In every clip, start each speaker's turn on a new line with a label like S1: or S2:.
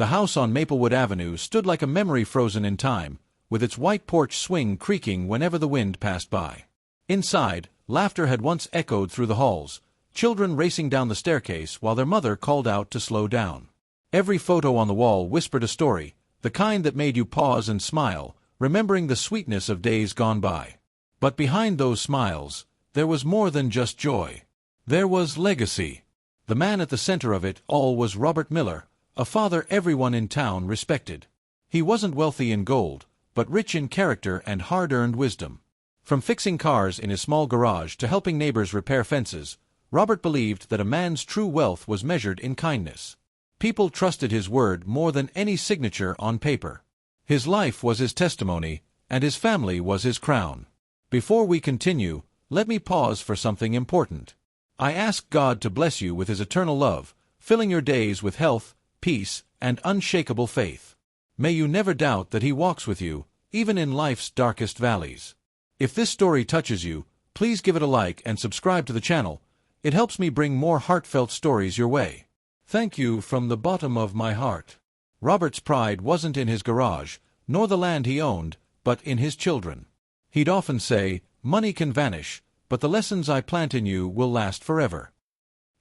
S1: The house on Maplewood Avenue stood like a memory frozen in time, with its white porch swing creaking whenever the wind passed by. Inside, laughter had once echoed through the halls, children racing down the staircase while their mother called out to slow down. Every photo on the wall whispered a story, the kind that made you pause and smile, remembering the sweetness of days gone by. But behind those smiles, there was more than just joy. There was legacy. The man at the center of it all was Robert Miller, a father everyone in town respected. He wasn't wealthy in gold, but rich in character and hard-earned wisdom. From fixing cars in his small garage to helping neighbors repair fences, Robert believed that a man's true wealth was measured in kindness. People trusted his word more than any signature on paper. His life was his testimony, and his family was his crown. Before we continue, let me pause for something important. I ask God to bless you with His eternal love, filling your days with health, peace, and unshakable faith. May you never doubt that He walks with you, even in life's darkest valleys. If this story touches you, please give it a like and subscribe to the channel. It helps me bring more heartfelt stories your way. Thank you from the bottom of my heart. Robert's pride wasn't in his garage, nor the land he owned, but in his children. He'd often say, "Money can vanish, but the lessons I plant in you will last forever."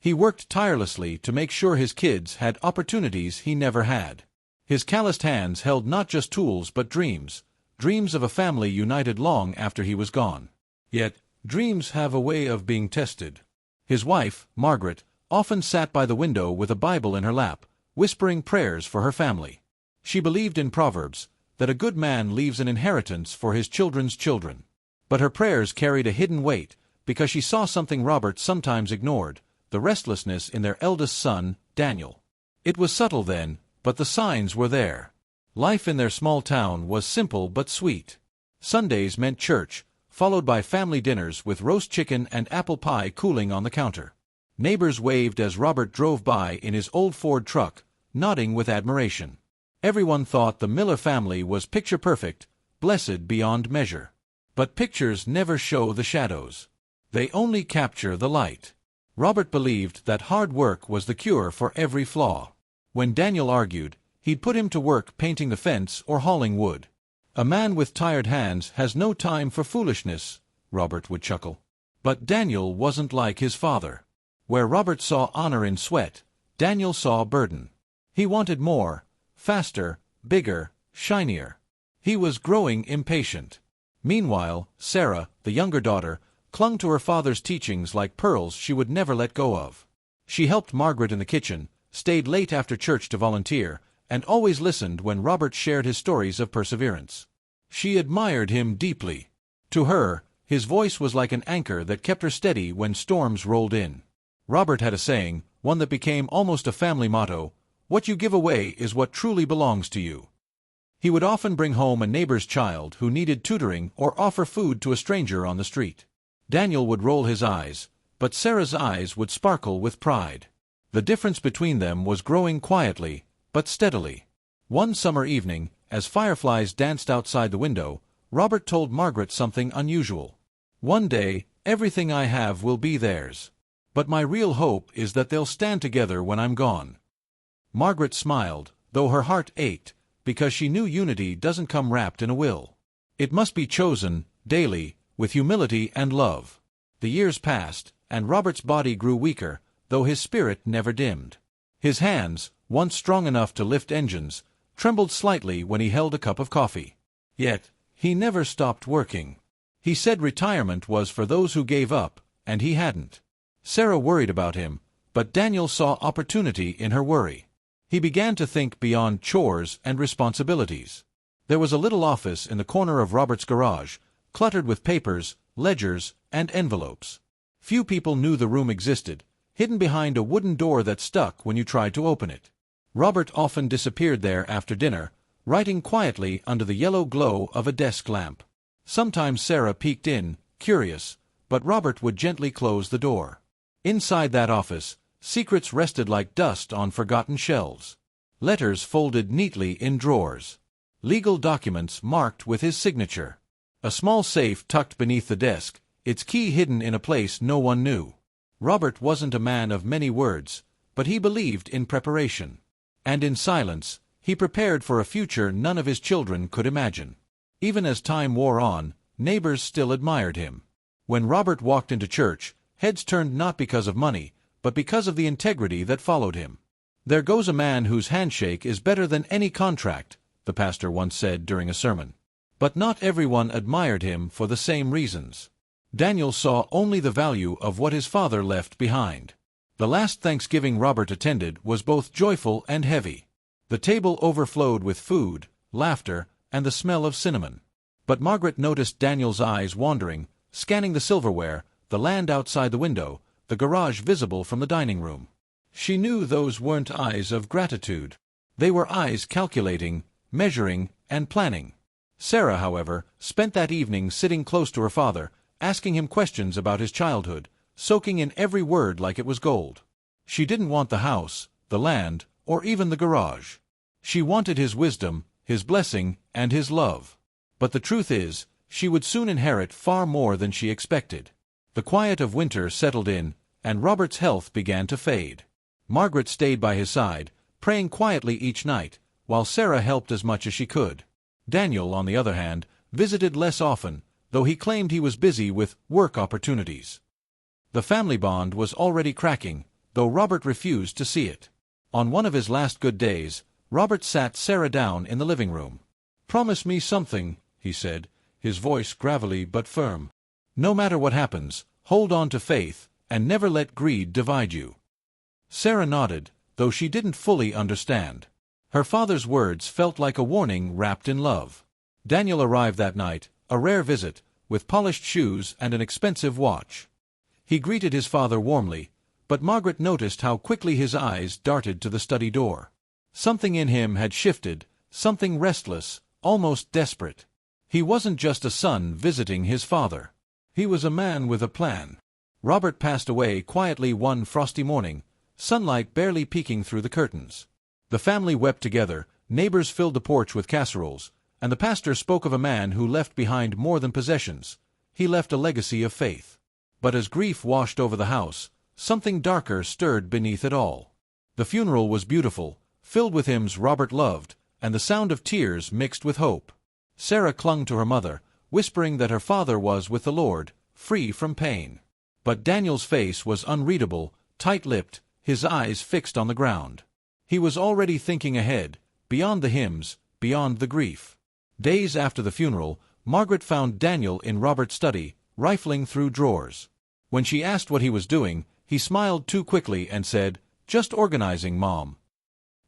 S1: He worked tirelessly to make sure his kids had opportunities he never had. His calloused hands held not just tools but dreams, dreams of a family united long after he was gone. Yet, dreams have a way of being tested. His wife, Margaret, often sat by the window with a Bible in her lap, whispering prayers for her family. She believed in Proverbs, that a good man leaves an inheritance for his children's children. But her prayers carried a hidden weight, because she saw something Robert sometimes ignored, the restlessness in their eldest son, Daniel. It was subtle then, but the signs were there. Life in their small town was simple but sweet. Sundays meant church, followed by family dinners with roast chicken and apple pie cooling on the counter. Neighbors waved as Robert drove by in his old Ford truck, nodding with admiration. Everyone thought the Miller family was picture-perfect, blessed beyond measure. But pictures never show the shadows. They only capture the light. Robert believed that hard work was the cure for every flaw. When Daniel argued, he'd put him to work painting the fence or hauling wood. "A man with tired hands has no time for foolishness," Robert would chuckle. But Daniel wasn't like his father. Where Robert saw honor in sweat, Daniel saw burden. He wanted more, faster, bigger, shinier. He was growing impatient. Meanwhile, Sarah, the younger daughter, clung to her father's teachings like pearls she would never let go of. She helped Margaret in the kitchen, stayed late after church to volunteer, and always listened when Robert shared his stories of perseverance. She admired him deeply. To her, his voice was like an anchor that kept her steady when storms rolled in. Robert had a saying, one that became almost a family motto: "What you give away is what truly belongs to you." He would often bring home a neighbor's child who needed tutoring or offer food to a stranger on the street. Daniel would roll his eyes, but Sarah's eyes would sparkle with pride. The difference between them was growing quietly, but steadily. One summer evening, as fireflies danced outside the window, Robert told Margaret something unusual. "One day, everything I have will be theirs. But my real hope is that they'll stand together when I'm gone." Margaret smiled, though her heart ached, because she knew unity doesn't come wrapped in a will. It must be chosen, daily, with humility and love. The years passed, and Robert's body grew weaker, though his spirit never dimmed. His hands, once strong enough to lift engines, trembled slightly when he held a cup of coffee. Yet, he never stopped working. He said retirement was for those who gave up, and he hadn't. Sarah worried about him, but Daniel saw opportunity in her worry. He began to think beyond chores and responsibilities. There was a little office in the corner of Robert's garage, cluttered with papers, ledgers, and envelopes. Few people knew the room existed, hidden behind a wooden door that stuck when you tried to open it. Robert often disappeared there after dinner, writing quietly under the yellow glow of a desk lamp. Sometimes Sarah peeked in, curious, but Robert would gently close the door. Inside that office, secrets rested like dust on forgotten shelves. Letters folded neatly in drawers. Legal documents marked with his signature. A small safe tucked beneath the desk, its key hidden in a place no one knew. Robert wasn't a man of many words, but he believed in preparation. And in silence, He prepared for a future none of his children could imagine. Even as time wore on, neighbors still admired him. When Robert walked into church, heads turned not because of money, but because of the integrity that followed him. "There goes a man whose handshake is better than any contract," the pastor once said during a sermon. But not everyone admired him for the same reasons. Daniel saw only the value of what his father left behind. The last Thanksgiving Robert attended was both joyful and heavy. The table overflowed with food, laughter, and the smell of cinnamon. But Margaret noticed Daniel's eyes wandering, scanning the silverware, the land outside the window, the garage visible from the dining room. She knew those weren't eyes of gratitude. They were eyes calculating, measuring, and planning. Sarah, however, spent that evening sitting close to her father, asking him questions about his childhood, soaking in every word like it was gold. She didn't want the house, the land, or even the garage. She wanted his wisdom, his blessing, and his love. But the truth is, she would soon inherit far more than she expected. The quiet of winter settled in, and Robert's health began to fade. Margaret stayed by his side, praying quietly each night, while Sarah helped as much as she could. Daniel, on the other hand, visited less often, though he claimed he was busy with work opportunities. The family bond was already cracking, though Robert refused to see it. On one of his last good days, Robert sat Sarah down in the living room. "Promise me something," he said, his voice gravelly but firm. "No matter what happens, hold on to faith, and never let greed divide you." Sarah nodded, though she didn't fully understand. Her father's words felt like a warning wrapped in love. Daniel arrived that night, a rare visit, with polished shoes and an expensive watch. He greeted his father warmly, but Margaret noticed how quickly his eyes darted to the study door. Something in him had shifted, something restless, almost desperate. He wasn't just a son visiting his father. He was a man with a plan. Robert passed away quietly one frosty morning, sunlight barely peeking through the curtains. The family wept together, neighbors filled the porch with casseroles, and the pastor spoke of a man who left behind more than possessions. He left a legacy of faith. But as grief washed over the house, something darker stirred beneath it all. The funeral was beautiful, filled with hymns Robert loved, and the sound of tears mixed with hope. Sarah clung to her mother, whispering that her father was with the Lord, free from pain. But Daniel's face was unreadable, tight-lipped, his eyes fixed on the ground. He was already thinking ahead, beyond the hymns, beyond the grief. Days after the funeral, Margaret found Daniel in Robert's study, rifling through drawers. When she asked what he was doing, he smiled too quickly and said, "Just organizing, Mom."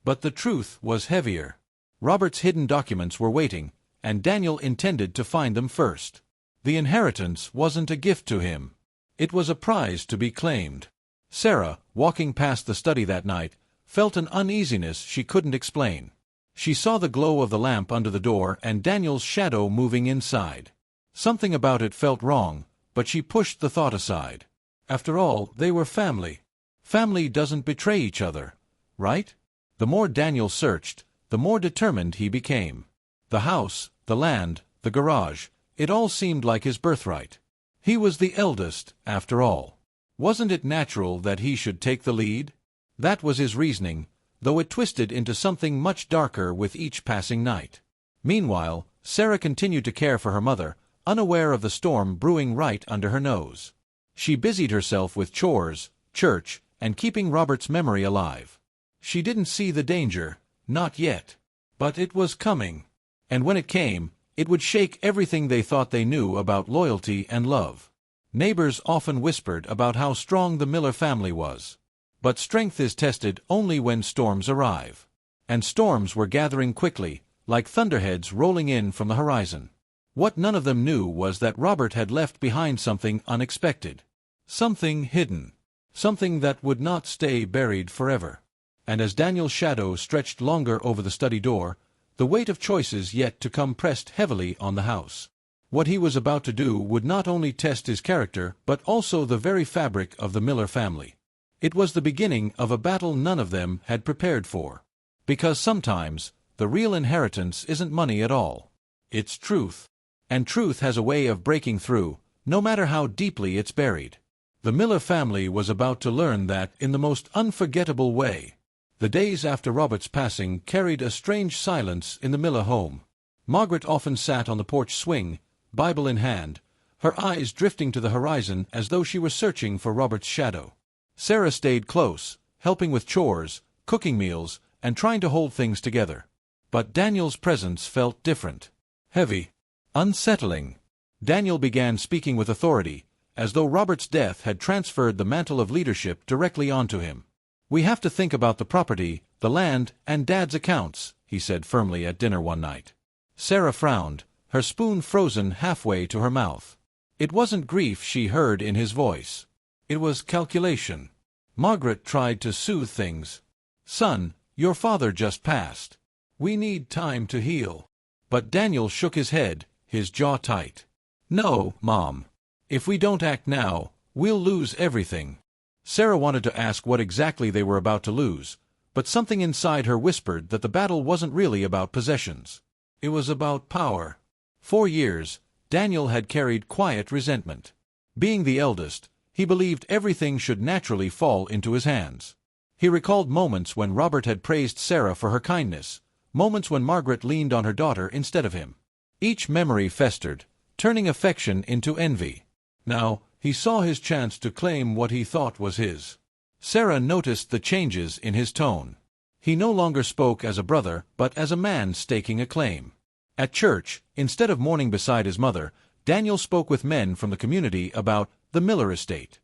S1: But the truth was heavier. Robert's hidden documents were waiting, and Daniel intended to find them first. The inheritance wasn't a gift to him. It was a prize to be claimed. Sarah, walking past the study that night, felt an uneasiness she couldn't explain. She saw the glow of the lamp under the door and Daniel's shadow moving inside. Something about it felt wrong, but she pushed the thought aside. After all, they were family. Family doesn't betray each other, right? The more Daniel searched, the more determined he became. The house, the land, the garage, it all seemed like his birthright. He was the eldest, after all. Wasn't it natural that he should take the lead? That was his reasoning, though it twisted into something much darker with each passing night. Meanwhile, Sarah continued to care for her mother, unaware of the storm brewing right under her nose. She busied herself with chores, church, and keeping Robert's memory alive. She didn't see the danger, not yet. But it was coming. And when it came, it would shake everything they thought they knew about loyalty and love. Neighbors often whispered about how strong the Miller family was. But strength is tested only when storms arrive. And storms were gathering quickly, like thunderheads rolling in from the horizon. What none of them knew was that Robert had left behind something unexpected. Something hidden. Something that would not stay buried forever. And as Daniel's shadow stretched longer over the study door, the weight of choices yet to come pressed heavily on the house. What he was about to do would not only test his character but also the very fabric of the Miller family. It was the beginning of a battle none of them had prepared for. Because sometimes, the real inheritance isn't money at all. It's truth. And truth has a way of breaking through, no matter how deeply it's buried. The Miller family was about to learn that in the most unforgettable way. The days after Robert's passing carried a strange silence in the Miller home. Margaret often sat on the porch swing, Bible in hand, her eyes drifting to the horizon as though she were searching for Robert's shadow. Sarah stayed close, helping with chores, cooking meals, and trying to hold things together. But Daniel's presence felt different. Heavy. Unsettling. Daniel began speaking with authority, as though Robert's death had transferred the mantle of leadership directly onto him. "We have to think about the property, the land, and Dad's accounts," he said firmly at dinner one night. Sarah frowned, her spoon frozen halfway to her mouth. It wasn't grief she heard in his voice. It was calculation. Margaret tried to soothe things. "Son, your father just passed. We need time to heal." But Daniel shook his head, his jaw tight. "No, Mom. If we don't act now, we'll lose everything." Sarah wanted to ask what exactly they were about to lose, but something inside her whispered that the battle wasn't really about possessions. It was about power. For years, Daniel had carried quiet resentment. Being the eldest, he believed everything should naturally fall into his hands. He recalled moments when Robert had praised Sarah for her kindness, moments when Margaret leaned on her daughter instead of him. Each memory festered, turning affection into envy. Now, he saw his chance to claim what he thought was his. Sarah noticed the changes in his tone. He no longer spoke as a brother, but as a man staking a claim. At church, instead of mourning beside his mother, Daniel spoke with men from the community about the Miller estate.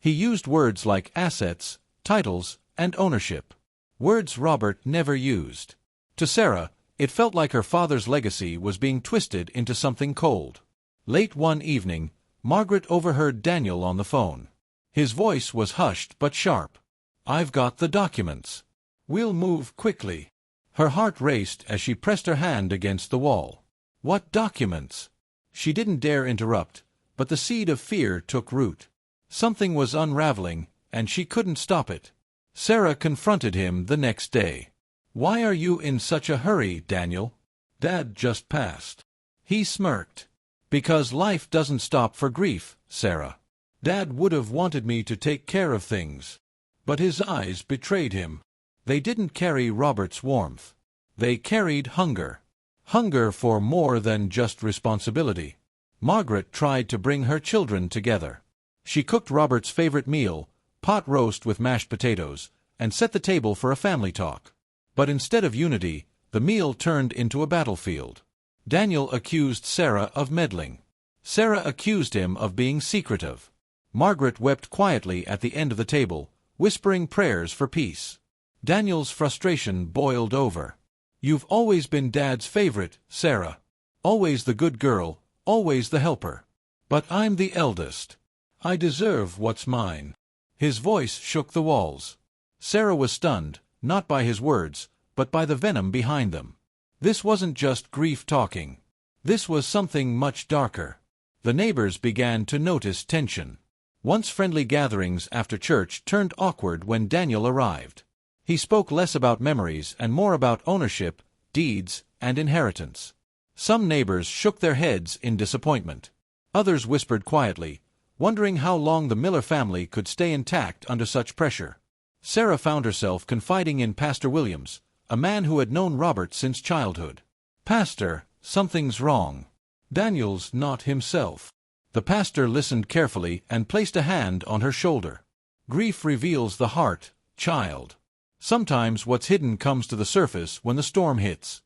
S1: He used words like assets, titles, and ownership. Words Robert never used. To Sarah, it felt like her father's legacy was being twisted into something cold. Late one evening, Margaret overheard Daniel on the phone. His voice was hushed but sharp. "I've got the documents. We'll move quickly." Her heart raced as she pressed her hand against the wall. "What documents?" She didn't dare interrupt, but the seed of fear took root. Something was unraveling, and she couldn't stop it. Sarah confronted him the next day. "Why are you in such a hurry, Daniel? Dad just passed." He smirked. "Because life doesn't stop for grief, Sarah. Dad would have wanted me to take care of things. But his eyes betrayed him. They didn't carry Robert's warmth. They carried hunger. Hunger for more than just responsibility." Margaret tried to bring her children together. She cooked Robert's favorite meal, pot roast with mashed potatoes, and set the table for a family talk. But instead of unity, the meal turned into a battlefield. Daniel accused Sarah of meddling. Sarah accused him of being secretive. Margaret wept quietly at the end of the table, whispering prayers for peace. Daniel's frustration boiled over. "You've always been Dad's favorite, Sarah. Always the good girl, always the helper. But I'm the eldest. I deserve what's mine." His voice shook the walls. Sarah was stunned, not by his words, but by the venom behind them. This wasn't just grief talking. This was something much darker. The neighbors began to notice tension. Once friendly gatherings after church turned awkward when Daniel arrived. He spoke less about memories and more about ownership, deeds, and inheritance. Some neighbors shook their heads in disappointment. Others whispered quietly, wondering how long the Miller family could stay intact under such pressure. Sarah found herself confiding in Pastor Williams, a man who had known Robert since childhood. "Pastor, something's wrong. Daniel's not himself." The pastor listened carefully and placed a hand on her shoulder. "Grief reveals the heart, child. Sometimes what's hidden comes to the surface when the storm hits."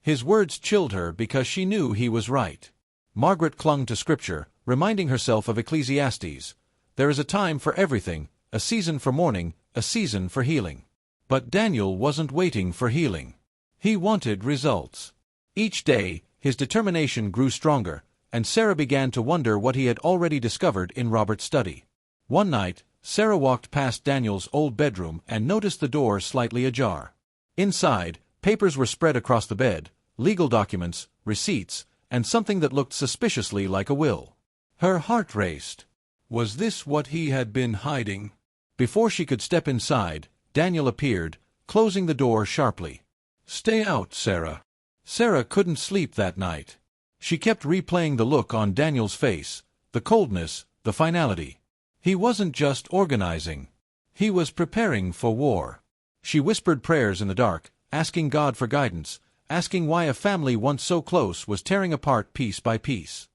S1: His words chilled her because she knew he was right. Margaret clung to Scripture, reminding herself of Ecclesiastes. There is a time for everything, a season for mourning, a season for healing. But Daniel wasn't waiting for healing. He wanted results. Each day, his determination grew stronger, and Sarah began to wonder what he had already discovered in Robert's study. One night, Sarah walked past Daniel's old bedroom and noticed the door slightly ajar. Inside, papers were spread across the bed, legal documents, receipts, and something that looked suspiciously like a will. Her heart raced. Was this what he had been hiding? Before she could step inside, Daniel appeared, closing the door sharply. "Stay out, Sarah." Sarah couldn't sleep that night. She kept replaying the look on Daniel's face, the coldness, the finality. He wasn't just organizing. He was preparing for war. She whispered prayers in the dark, asking God for guidance, asking why a family once so close was tearing apart piece by piece.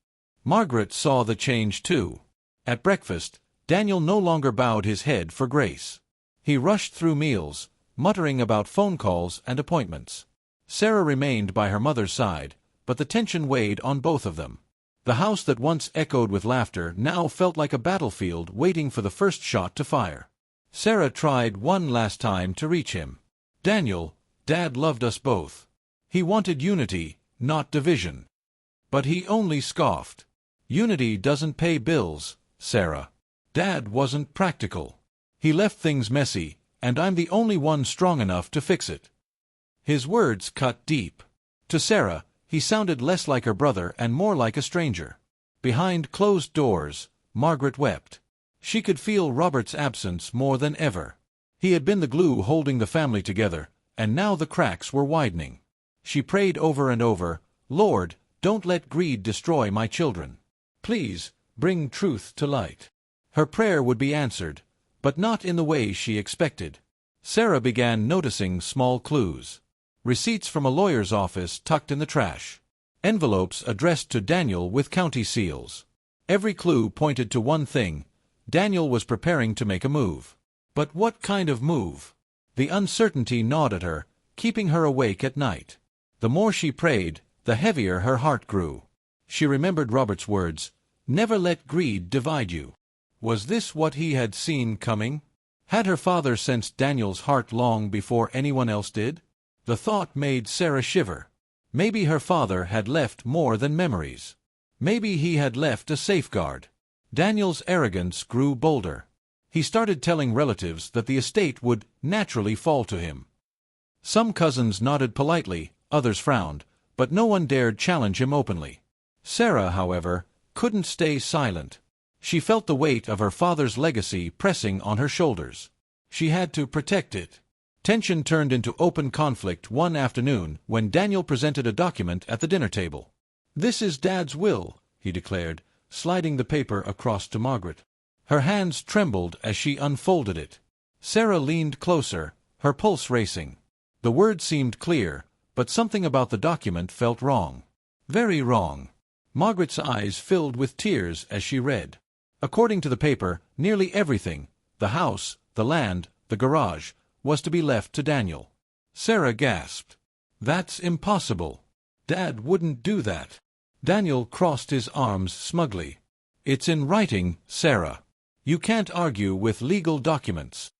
S1: Margaret saw the change too. At breakfast, Daniel no longer bowed his head for grace. He rushed through meals, muttering about phone calls and appointments. Sarah remained by her mother's side, but the tension weighed on both of them. The house that once echoed with laughter now felt like a battlefield waiting for the first shot to fire. Sarah tried one last time to reach him. "Daniel, Dad loved us both. He wanted unity, not division." But he only scoffed. "Unity doesn't pay bills, Sarah. Dad wasn't practical. He left things messy, and I'm the only one strong enough to fix it." His words cut deep. To Sarah, he sounded less like her brother and more like a stranger. Behind closed doors, Margaret wept. She could feel Robert's absence more than ever. He had been the glue holding the family together, and now the cracks were widening. She prayed over and over, "Lord, don't let greed destroy my children. Please, bring truth to light." Her prayer would be answered, but not in the way she expected. Sarah began noticing small clues. Receipts from a lawyer's office tucked in the trash. Envelopes addressed to Daniel with county seals. Every clue pointed to one thing: Daniel was preparing to make a move. But what kind of move? The uncertainty gnawed at her, keeping her awake at night. The more she prayed, the heavier her heart grew. She remembered Robert's words, "Never let greed divide you." Was this what he had seen coming? Had her father sensed Daniel's heart long before anyone else did? The thought made Sarah shiver. Maybe her father had left more than memories. Maybe he had left a safeguard. Daniel's arrogance grew bolder. He started telling relatives that the estate would naturally fall to him. Some cousins nodded politely, others frowned, but no one dared challenge him openly. Sarah, however, couldn't stay silent. She felt the weight of her father's legacy pressing on her shoulders. She had to protect it. Tension turned into open conflict one afternoon when Daniel presented a document at the dinner table. "This is Dad's will," he declared, sliding the paper across to Margaret. Her hands trembled as she unfolded it. Sarah leaned closer, her pulse racing. The words seemed clear, but something about the document felt wrong. Very wrong. Margaret's eyes filled with tears as she read. According to the paper, nearly everything, the house, the land, the garage, was to be left to Daniel. Sarah gasped. "That's impossible. Dad wouldn't do that." Daniel crossed his arms smugly. "It's in writing, Sarah. You can't argue with legal documents."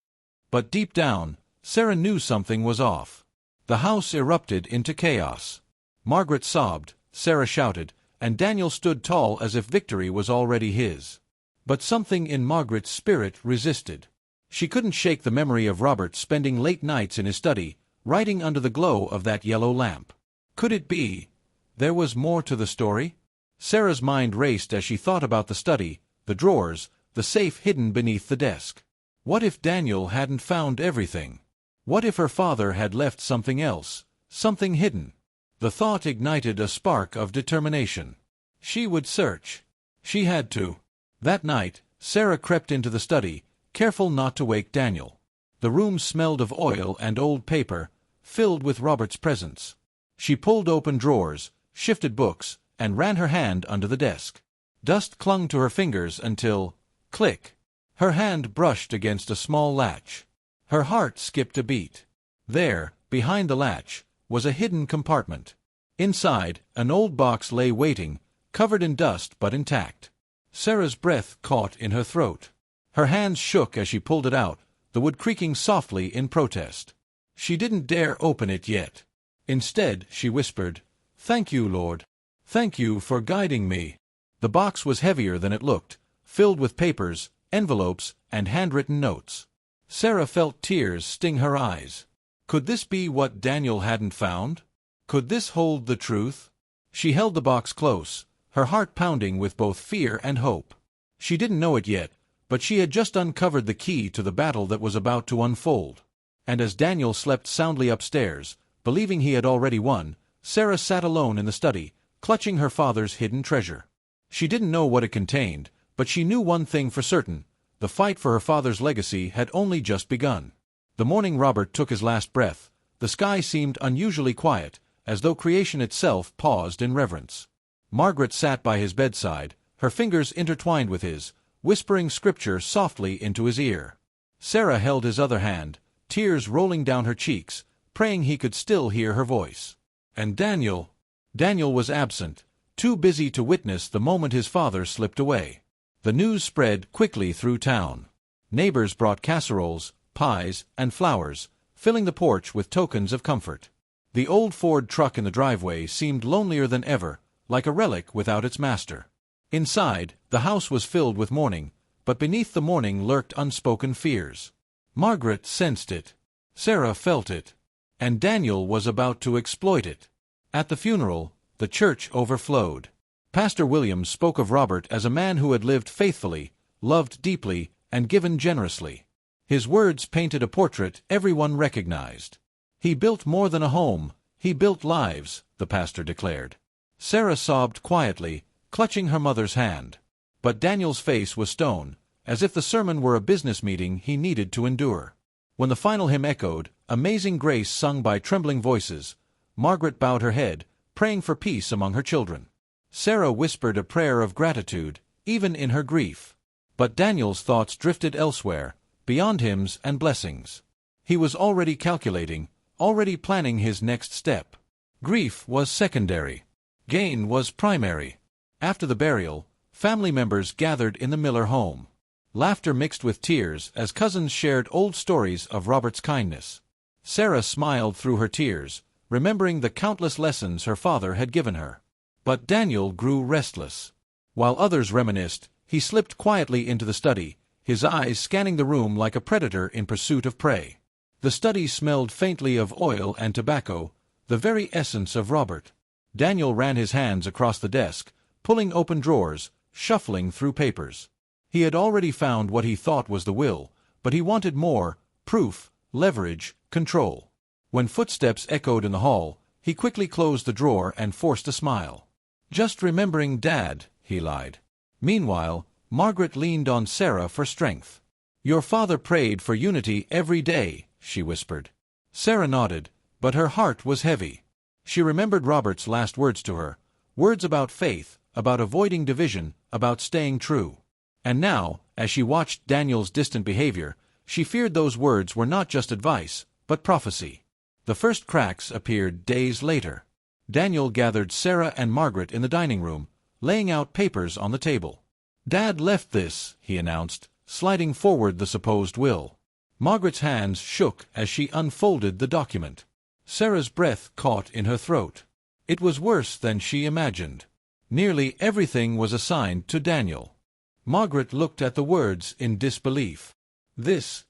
S1: But deep down, Sarah knew something was off. The house erupted into chaos. Margaret sobbed, Sarah shouted, and Daniel stood tall as if victory was already his. But something in Margaret's spirit resisted. She couldn't shake the memory of Robert spending late nights in his study, writing under the glow of that yellow lamp. Could it be there was more to the story? Sarah's mind raced as she thought about the study, the drawers, the safe hidden beneath the desk. What if Daniel hadn't found everything? What if her father had left something else, something hidden? The thought ignited a spark of determination. She would search. She had to. That night, Sarah crept into the study, careful not to wake Daniel. The room smelled of oil and old paper, filled with Robert's presence. She pulled open drawers, shifted books, and ran her hand under the desk. Dust clung to her fingers until, click, her hand brushed against a small latch. Her heart skipped a beat. There, behind the latch, was a hidden compartment. Inside, an old box lay waiting, covered in dust but intact. Sarah's breath caught in her throat. Her hands shook as she pulled it out, the wood creaking softly in protest. She didn't dare open it yet. Instead, she whispered, "Thank you, Lord. Thank you for guiding me." The box was heavier than it looked, filled with papers, envelopes, and handwritten notes. Sarah felt tears sting her eyes. Could this be what Daniel hadn't found? Could this hold the truth? She held the box close, her heart pounding with both fear and hope. She didn't know it yet, but she had just uncovered the key to the battle that was about to unfold. And as Daniel slept soundly upstairs, believing he had already won, Sarah sat alone in the study, clutching her father's hidden treasure. She didn't know what it contained, but she knew one thing for certain: the fight for her father's legacy had only just begun. The morning Robert took his last breath, the sky seemed unusually quiet, as though creation itself paused in reverence. Margaret sat by his bedside, her fingers intertwined with his, whispering scripture softly into his ear. Sarah held his other hand, tears rolling down her cheeks, praying he could still hear her voice. And Daniel was absent, too busy to witness the moment his father slipped away. The news spread quickly through town. Neighbors brought casseroles, pies, and flowers, filling the porch with tokens of comfort. The old Ford truck in the driveway seemed lonelier than ever, like a relic without its master. Inside, the house was filled with mourning, but beneath the mourning lurked unspoken fears. Margaret sensed it. Sarah felt it. And Daniel was about to exploit it. At the funeral, the church overflowed. Pastor Williams spoke of Robert as a man who had lived faithfully, loved deeply, and given generously. His words painted a portrait everyone recognized. He built more than a home, he built lives, the pastor declared. Sarah sobbed quietly, clutching her mother's hand. But Daniel's face was stone, as if the sermon were a business meeting he needed to endure. When the final hymn echoed, Amazing Grace sung by trembling voices, Margaret bowed her head, praying for peace among her children. Sarah whispered a prayer of gratitude, even in her grief. But Daniel's thoughts drifted elsewhere, beyond hymns and blessings. He was already calculating, already planning his next step. Grief was secondary. Gain was primary. After the burial, family members gathered in the Miller home. Laughter mixed with tears as cousins shared old stories of Robert's kindness. Sarah smiled through her tears, remembering the countless lessons her father had given her. But Daniel grew restless. While others reminisced, he slipped quietly into the study, his eyes scanning the room like a predator in pursuit of prey. The study smelled faintly of oil and tobacco, the very essence of Robert. Daniel ran his hands across the desk, pulling open drawers, shuffling through papers. He had already found what he thought was the will, but he wanted more: proof, leverage, control. When footsteps echoed in the hall, he quickly closed the drawer and forced a smile. "Just remembering Dad," he lied. Meanwhile, Margaret leaned on Sarah for strength. "Your father prayed for unity every day," she whispered. Sarah nodded, but her heart was heavy. She remembered Robert's last words to her, words about faith, about avoiding division, about staying true. And now, as she watched Daniel's distant behavior, she feared those words were not just advice, but prophecy. The first cracks appeared days later. Daniel gathered Sarah and Margaret in the dining room, laying out papers on the table. "Dad left this," he announced, sliding forward the supposed will. Margaret's hands shook as she unfolded the document. Sarah's breath caught in her throat. It was worse than she imagined. Nearly everything was assigned to Daniel. Margaret looked at the words in disbelief. This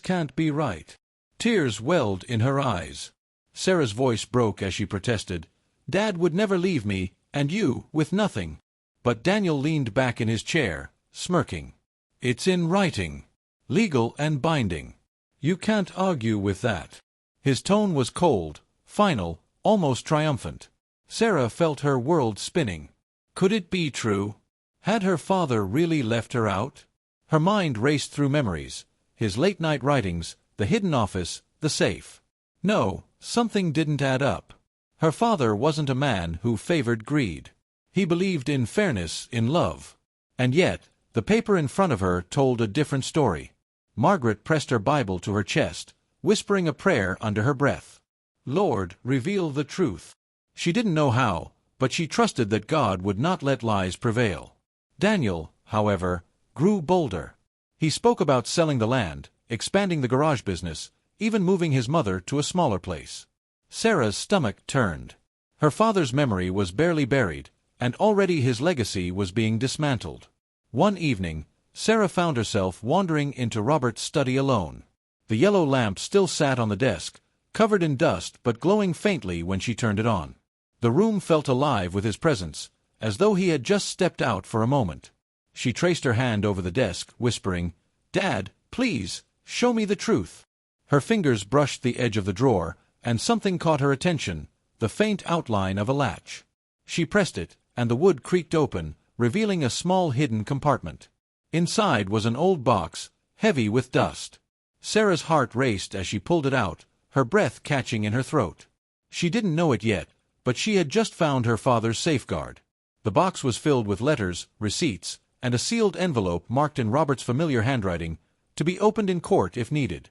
S1: can't be right." Tears welled in her eyes. Sarah's voice broke as she protested. "Dad would never leave me, and you, with nothing." But Daniel leaned back in his chair, smirking. "It's in writing. Legal and binding. You can't argue with that." His tone was cold, final, almost triumphant. Sarah felt her world spinning. Could it be true? Had her father really left her out? Her mind raced through memories, his late-night writings, the hidden office, the safe. No, something didn't add up. Her father wasn't a man who favored greed. He believed in fairness in love. And yet, the paper in front of her told a different story. Margaret pressed her Bible to her chest, whispering a prayer under her breath. "Lord, reveal the truth." She didn't know how, but she trusted that God would not let lies prevail. Daniel, however, grew bolder. He spoke about selling the land, expanding the garage business, even moving his mother to a smaller place. Sarah's stomach turned. Her father's memory was barely buried, and already his legacy was being dismantled. One evening, Sarah found herself wandering into Robert's study alone. The yellow lamp still sat on the desk, covered in dust but glowing faintly when she turned it on. The room felt alive with his presence, as though he had just stepped out for a moment. She traced her hand over the desk, whispering, "Dad, please, show me the truth." Her fingers brushed the edge of the drawer, and something caught her attention, the faint outline of a latch. She pressed it, and the wood creaked open, revealing a small hidden compartment. Inside was an old box, heavy with dust. Sarah's heart raced as she pulled it out, her breath catching in her throat. She didn't know it yet, but she had just found her father's safeguard. The box was filled with letters, receipts, and a sealed envelope marked in Robert's familiar handwriting, to be opened in court if needed.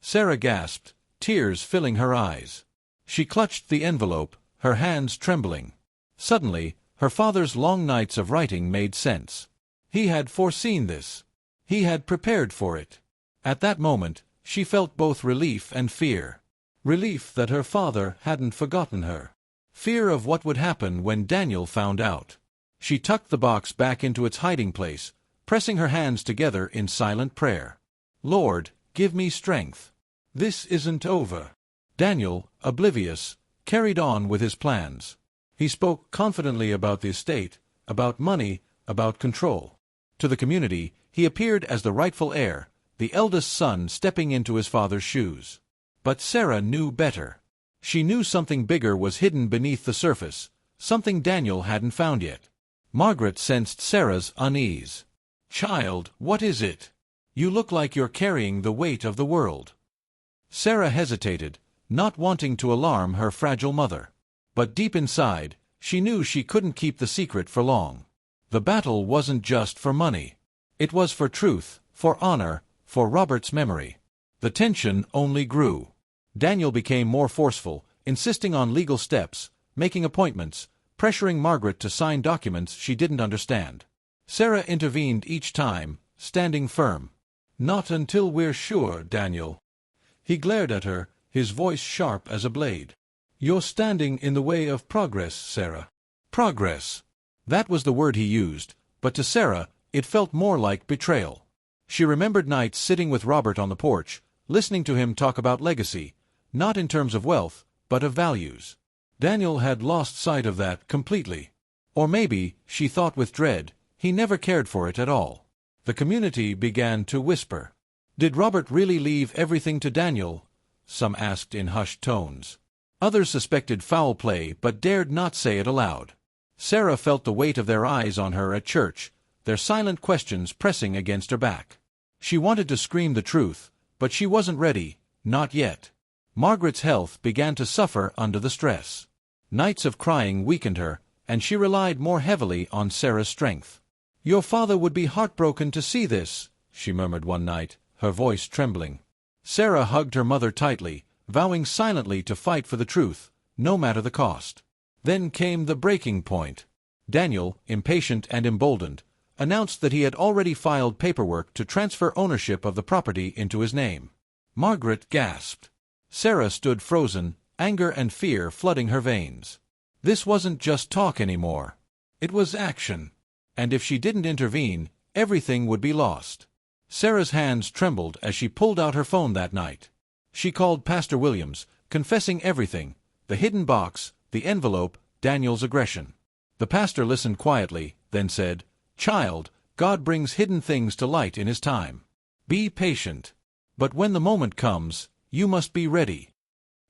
S1: Sarah gasped, tears filling her eyes. She clutched the envelope, her hands trembling. Suddenly, her father's long nights of writing made sense. He had foreseen this. He had prepared for it. At that moment, she felt both relief and fear. Relief that her father hadn't forgotten her. Fear of what would happen when Daniel found out. She tucked the box back into its hiding place, pressing her hands together in silent prayer. Lord, give me strength. This isn't over. Daniel, oblivious, carried on with his plans. He spoke confidently about the estate, about money, about control. To the community, he appeared as the rightful heir, the eldest son stepping into his father's shoes. But Sarah knew better. She knew something bigger was hidden beneath the surface, something Daniel hadn't found yet. Margaret sensed Sarah's unease. "Child, what is it? You look like you're carrying the weight of the world." Sarah hesitated, not wanting to alarm her fragile mother. But deep inside, she knew she couldn't keep the secret for long. The battle wasn't just for money. It was for truth, for honor, for Robert's memory. The tension only grew. Daniel became more forceful, insisting on legal steps, making appointments, pressuring Margaret to sign documents she didn't understand. Sarah intervened each time, standing firm. "Not until we're sure, Daniel." He glared at her, his voice sharp as a blade. "You're standing in the way of progress, Sarah." Progress. That was the word he used, but to Sarah, it felt more like betrayal. She remembered nights sitting with Robert on the porch, listening to him talk about legacy, not in terms of wealth, but of values. Daniel had lost sight of that completely. Or maybe, she thought with dread, he never cared for it at all. The community began to whisper. Did Robert really leave everything to Daniel? Some asked in hushed tones. Others suspected foul play but dared not say it aloud. Sarah felt the weight of their eyes on her at church, their silent questions pressing against her back. She wanted to scream the truth, but she wasn't ready, not yet. Margaret's health began to suffer under the stress. Nights of crying weakened her, and she relied more heavily on Sarah's strength. "Your father would be heartbroken to see this," she murmured one night, her voice trembling. Sarah hugged her mother tightly, vowing silently to fight for the truth, no matter the cost. Then came the breaking point. Daniel, impatient and emboldened, announced that he had already filed paperwork to transfer ownership of the property into his name. Margaret gasped. Sarah stood frozen, anger and fear flooding her veins. This wasn't just talk anymore. It was action. And if she didn't intervene, everything would be lost. Sarah's hands trembled as she pulled out her phone that night. She called Pastor Williams, confessing everything, the hidden box, the envelope, Daniel's aggression. The pastor listened quietly, then said, "Child, God brings hidden things to light in His time. Be patient. But when the moment comes, you must be ready."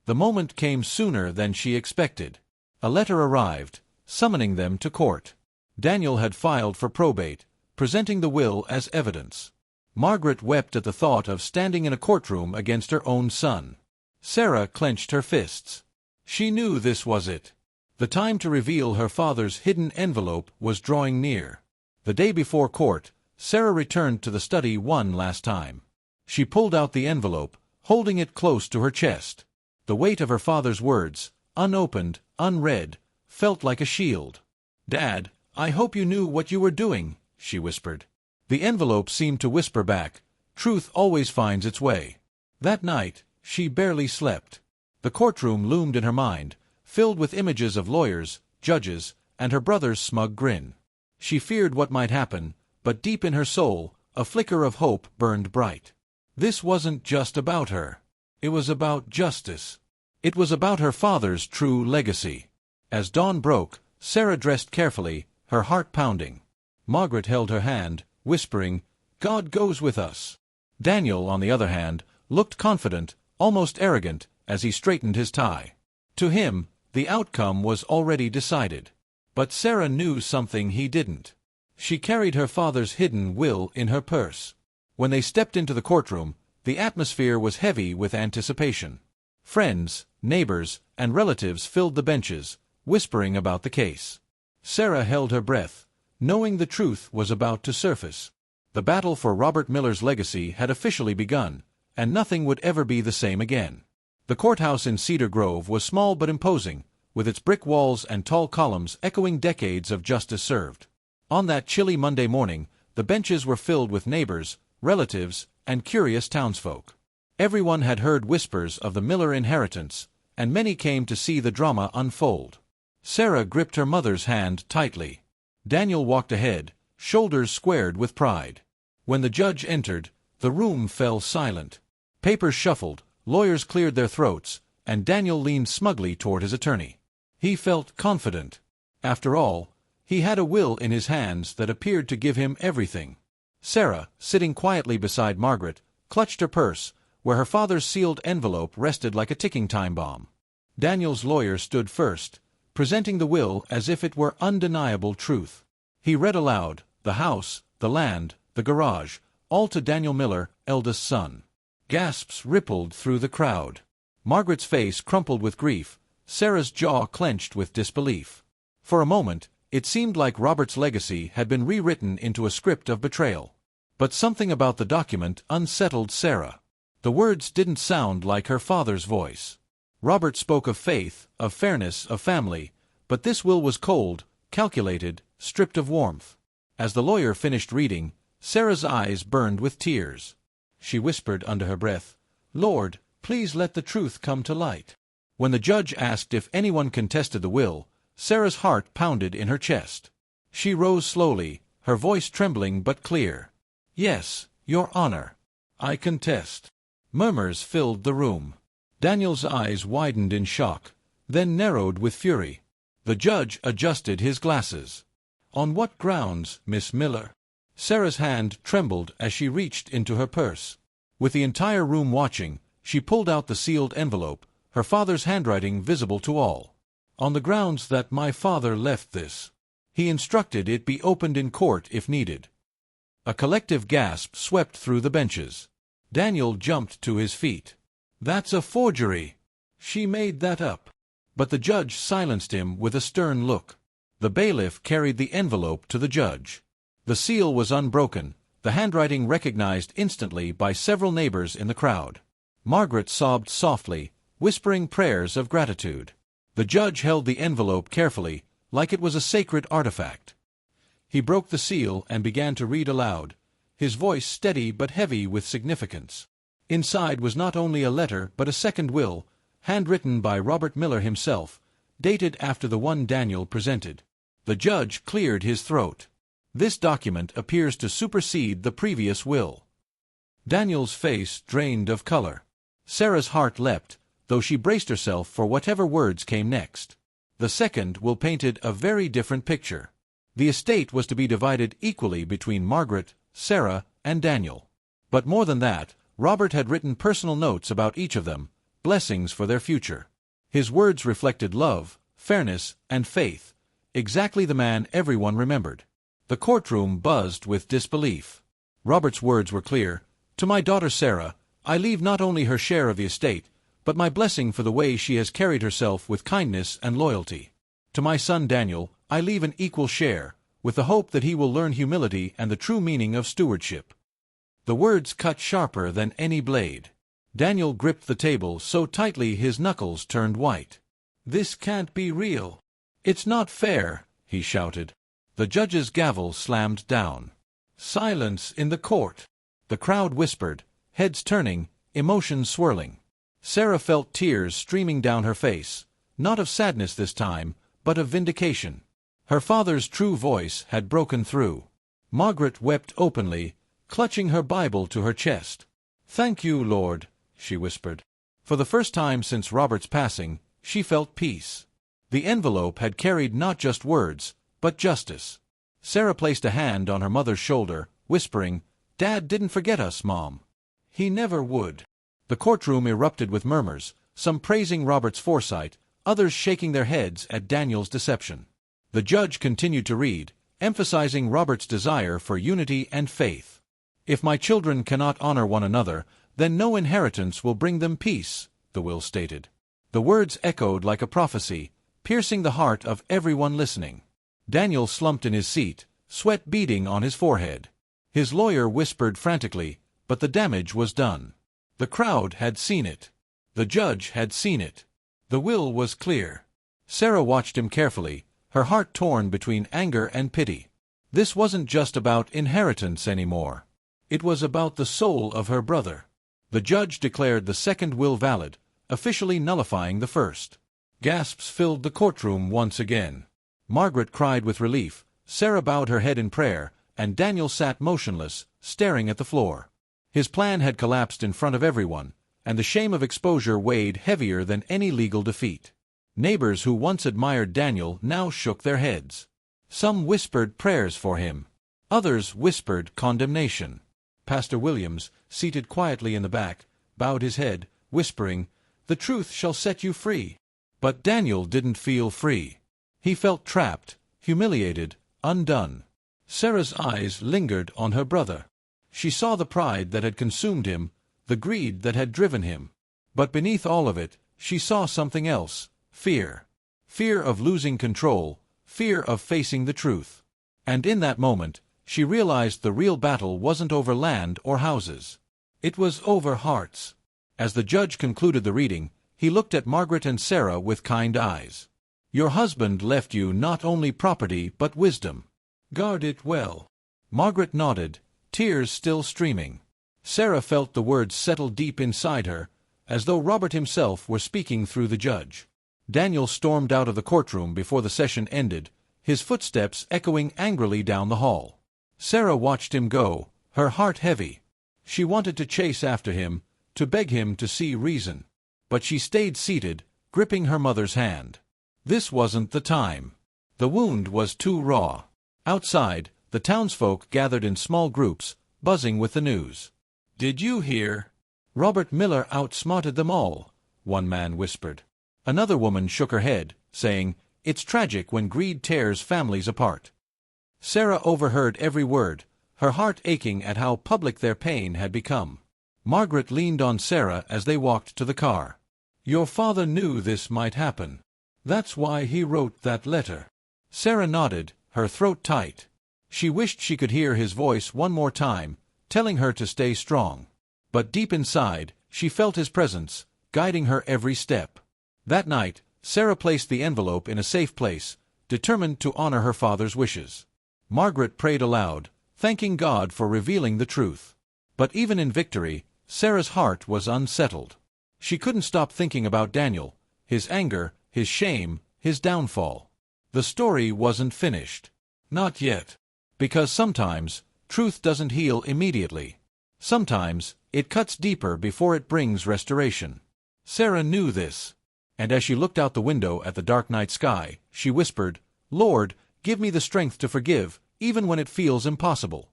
S1: The moment came sooner than she expected. A letter arrived, summoning them to court. Daniel had filed for probate, presenting the will as evidence. Margaret wept at the thought of standing in a courtroom against her own son. Sarah clenched her fists. She knew this was it. The time to reveal her father's hidden envelope was drawing near. The day before court, Sarah returned to the study one last time. She pulled out the envelope, holding it close to her chest. The weight of her father's words, unopened, unread, felt like a shield. "Dad, I hope you knew what you were doing," she whispered. The envelope seemed to whisper back, "Truth always finds its way." That night, she barely slept. The courtroom loomed in her mind, filled with images of lawyers, judges, and her brother's smug grin. She feared what might happen, but deep in her soul, a flicker of hope burned bright. This wasn't just about her. It was about justice. It was about her father's true legacy. As dawn broke, Sarah dressed carefully, her heart pounding. Margaret held her hand, whispering, "God goes with us." Daniel, on the other hand, looked confident, almost arrogant, as he straightened his tie. To him, the outcome was already decided. But Sarah knew something he didn't. She carried her father's hidden will in her purse. When they stepped into the courtroom, The atmosphere was heavy with anticipation. Friends, neighbors, and relatives filled the benches, whispering about the case. Sarah held her breath, knowing the truth was about to surface. The battle for Robert Miller's legacy had officially begun, and nothing would ever be the same again. The courthouse in Cedar Grove was small but imposing, with its brick walls and tall columns echoing decades of justice served. On that chilly Monday morning, the benches were filled with neighbors, relatives, and curious townsfolk. Everyone had heard whispers of the Miller inheritance, and many came to see the drama unfold. Sarah gripped her mother's hand tightly. Daniel walked ahead, shoulders squared with pride. When the judge entered, the room fell silent. Papers shuffled, lawyers cleared their throats, and Daniel leaned smugly toward his attorney. He felt confident. After all, he had a will in his hands that appeared to give him everything. Sarah, sitting quietly beside Margaret, clutched her purse, where her father's sealed envelope rested like a ticking time bomb. Daniel's lawyer stood first, presenting the will as if it were undeniable truth. He read aloud, the house, the land, the garage, all to Daniel Miller, eldest son. Gasps rippled through the crowd. Margaret's face crumpled with grief, Sarah's jaw clenched with disbelief. For a moment, it seemed like Robert's legacy had been rewritten into a script of betrayal. But something about the document unsettled Sarah. The words didn't sound like her father's voice. Robert spoke of faith, of fairness, of family, but this will was cold, calculated, stripped of warmth. As the lawyer finished reading, Sarah's eyes burned with tears. She whispered under her breath, "Lord, please let the truth come to light." When the judge asked if anyone contested the will, Sarah's heart pounded in her chest. She rose slowly, her voice trembling but clear. "Yes, Your Honor. I contest." Murmurs filled the room. Daniel's eyes widened in shock, then narrowed with fury. The judge adjusted his glasses. "On what grounds, Miss Miller?" Sarah's hand trembled as she reached into her purse. With the entire room watching, she pulled out the sealed envelope, her father's handwriting visible to all. "On the grounds that my father left this. He instructed it be opened in court if needed." A collective gasp swept through the benches. Daniel jumped to his feet. "That's a forgery. She made that up." But the judge silenced him with a stern look. The bailiff carried the envelope to the judge. The seal was unbroken, the handwriting recognized instantly by several neighbors in the crowd. Margaret sobbed softly, whispering prayers of gratitude. The judge held the envelope carefully, like it was a sacred artifact. He broke the seal and began to read aloud, his voice steady but heavy with significance. Inside was not only a letter but a second will, handwritten by Robert Miller himself, dated after the one Daniel presented. The judge cleared his throat. "This document appears to supersede the previous will." Daniel's face drained of color. Sarah's heart leapt, though she braced herself for whatever words came next. The second will painted a very different picture. The estate was to be divided equally between Margaret, Sarah, and Daniel. But more than that, Robert had written personal notes about each of them, blessings for their future. His words reflected love, fairness, and faith, exactly the man everyone remembered. The courtroom buzzed with disbelief. Robert's words were clear. "To my daughter Sarah, I leave not only her share of the estate, but my blessing for the way she has carried herself with kindness and loyalty. To my son Daniel, I leave an equal share, with the hope that he will learn humility and the true meaning of stewardship." The words cut sharper than any blade. Daniel gripped the table so tightly his knuckles turned white. "This can't be real. It's not fair," he shouted. The judge's gavel slammed down. "Silence in the court." The crowd whispered, heads turning, emotions swirling. Sarah felt tears streaming down her face, not of sadness this time, but of vindication. Her father's true voice had broken through. Margaret wept openly, clutching her Bible to her chest. "Thank you, Lord," she whispered. For the first time since Robert's passing, she felt peace. The envelope had carried not just words, but justice. Sarah placed a hand on her mother's shoulder, whispering, "Dad didn't forget us, Mom. He never would." The courtroom erupted with murmurs, some praising Robert's foresight, others shaking their heads at Daniel's deception. The judge continued to read, emphasizing Robert's desire for unity and faith. "If my children cannot honor one another, Then no inheritance will bring them peace, the will stated. The words echoed like a prophecy, piercing the heart of everyone listening. Daniel slumped in his seat, sweat beading on his forehead. His lawyer whispered frantically, but the damage was done. The crowd had seen it. The judge had seen it. The will was clear. Sarah watched him carefully, her heart torn between anger and pity. This wasn't just about inheritance anymore. It was about the soul of her brother. The judge declared the second will valid, officially nullifying the first. Gasps filled the courtroom once again. Margaret cried with relief, Sarah bowed her head in prayer, and Daniel sat motionless, staring at the floor. His plan had collapsed in front of everyone, and the shame of exposure weighed heavier than any legal defeat. Neighbors who once admired Daniel now shook their heads. Some whispered prayers for him. Others whispered condemnation. Pastor Williams, seated quietly in the back, bowed his head, whispering, "The truth shall set you free." But Daniel didn't feel free. He felt trapped, humiliated, undone. Sarah's eyes lingered on her brother. She saw the pride that had consumed him, the greed that had driven him. But beneath all of it, she saw something else, fear. Fear of losing control, fear of facing the truth. And in that moment, she realized the real battle wasn't over land or houses. It was over hearts. As the judge concluded the reading, he looked at Margaret and Sarah with kind eyes. "Your husband left you not only property but wisdom. Guard it well." Margaret nodded, tears still streaming. Sarah felt the words settle deep inside her, as though Robert himself were speaking through the judge. Daniel stormed out of the courtroom before the session ended, his footsteps echoing angrily down the hall. Sarah watched him go, her heart heavy. She wanted to chase after him, to beg him to see reason. But she stayed seated, gripping her mother's hand. This wasn't the time. The wound was too raw. Outside, the townsfolk gathered in small groups, buzzing with the news. "Did you hear? Robert Miller outsmarted them all," one man whispered. Another woman shook her head, saying, "It's tragic when greed tears families apart." Sarah overheard every word, her heart aching at how public their pain had become. Margaret leaned on Sarah as they walked to the car. "Your father knew this might happen. That's why he wrote that letter." Sarah nodded, her throat tight. She wished she could hear his voice one more time, telling her to stay strong. But deep inside, she felt his presence, guiding her every step. That night, Sarah placed the envelope in a safe place, determined to honor her father's wishes. Margaret prayed aloud, thanking God for revealing the truth. But even in victory, Sarah's heart was unsettled. She couldn't stop thinking about Daniel, his anger, his shame, his downfall. The story wasn't finished. Not yet. Because sometimes, truth doesn't heal immediately. Sometimes, it cuts deeper before it brings restoration. Sarah knew this. And as she looked out the window at the dark night sky, she whispered, "Lord, give me the strength to forgive, even when it feels impossible."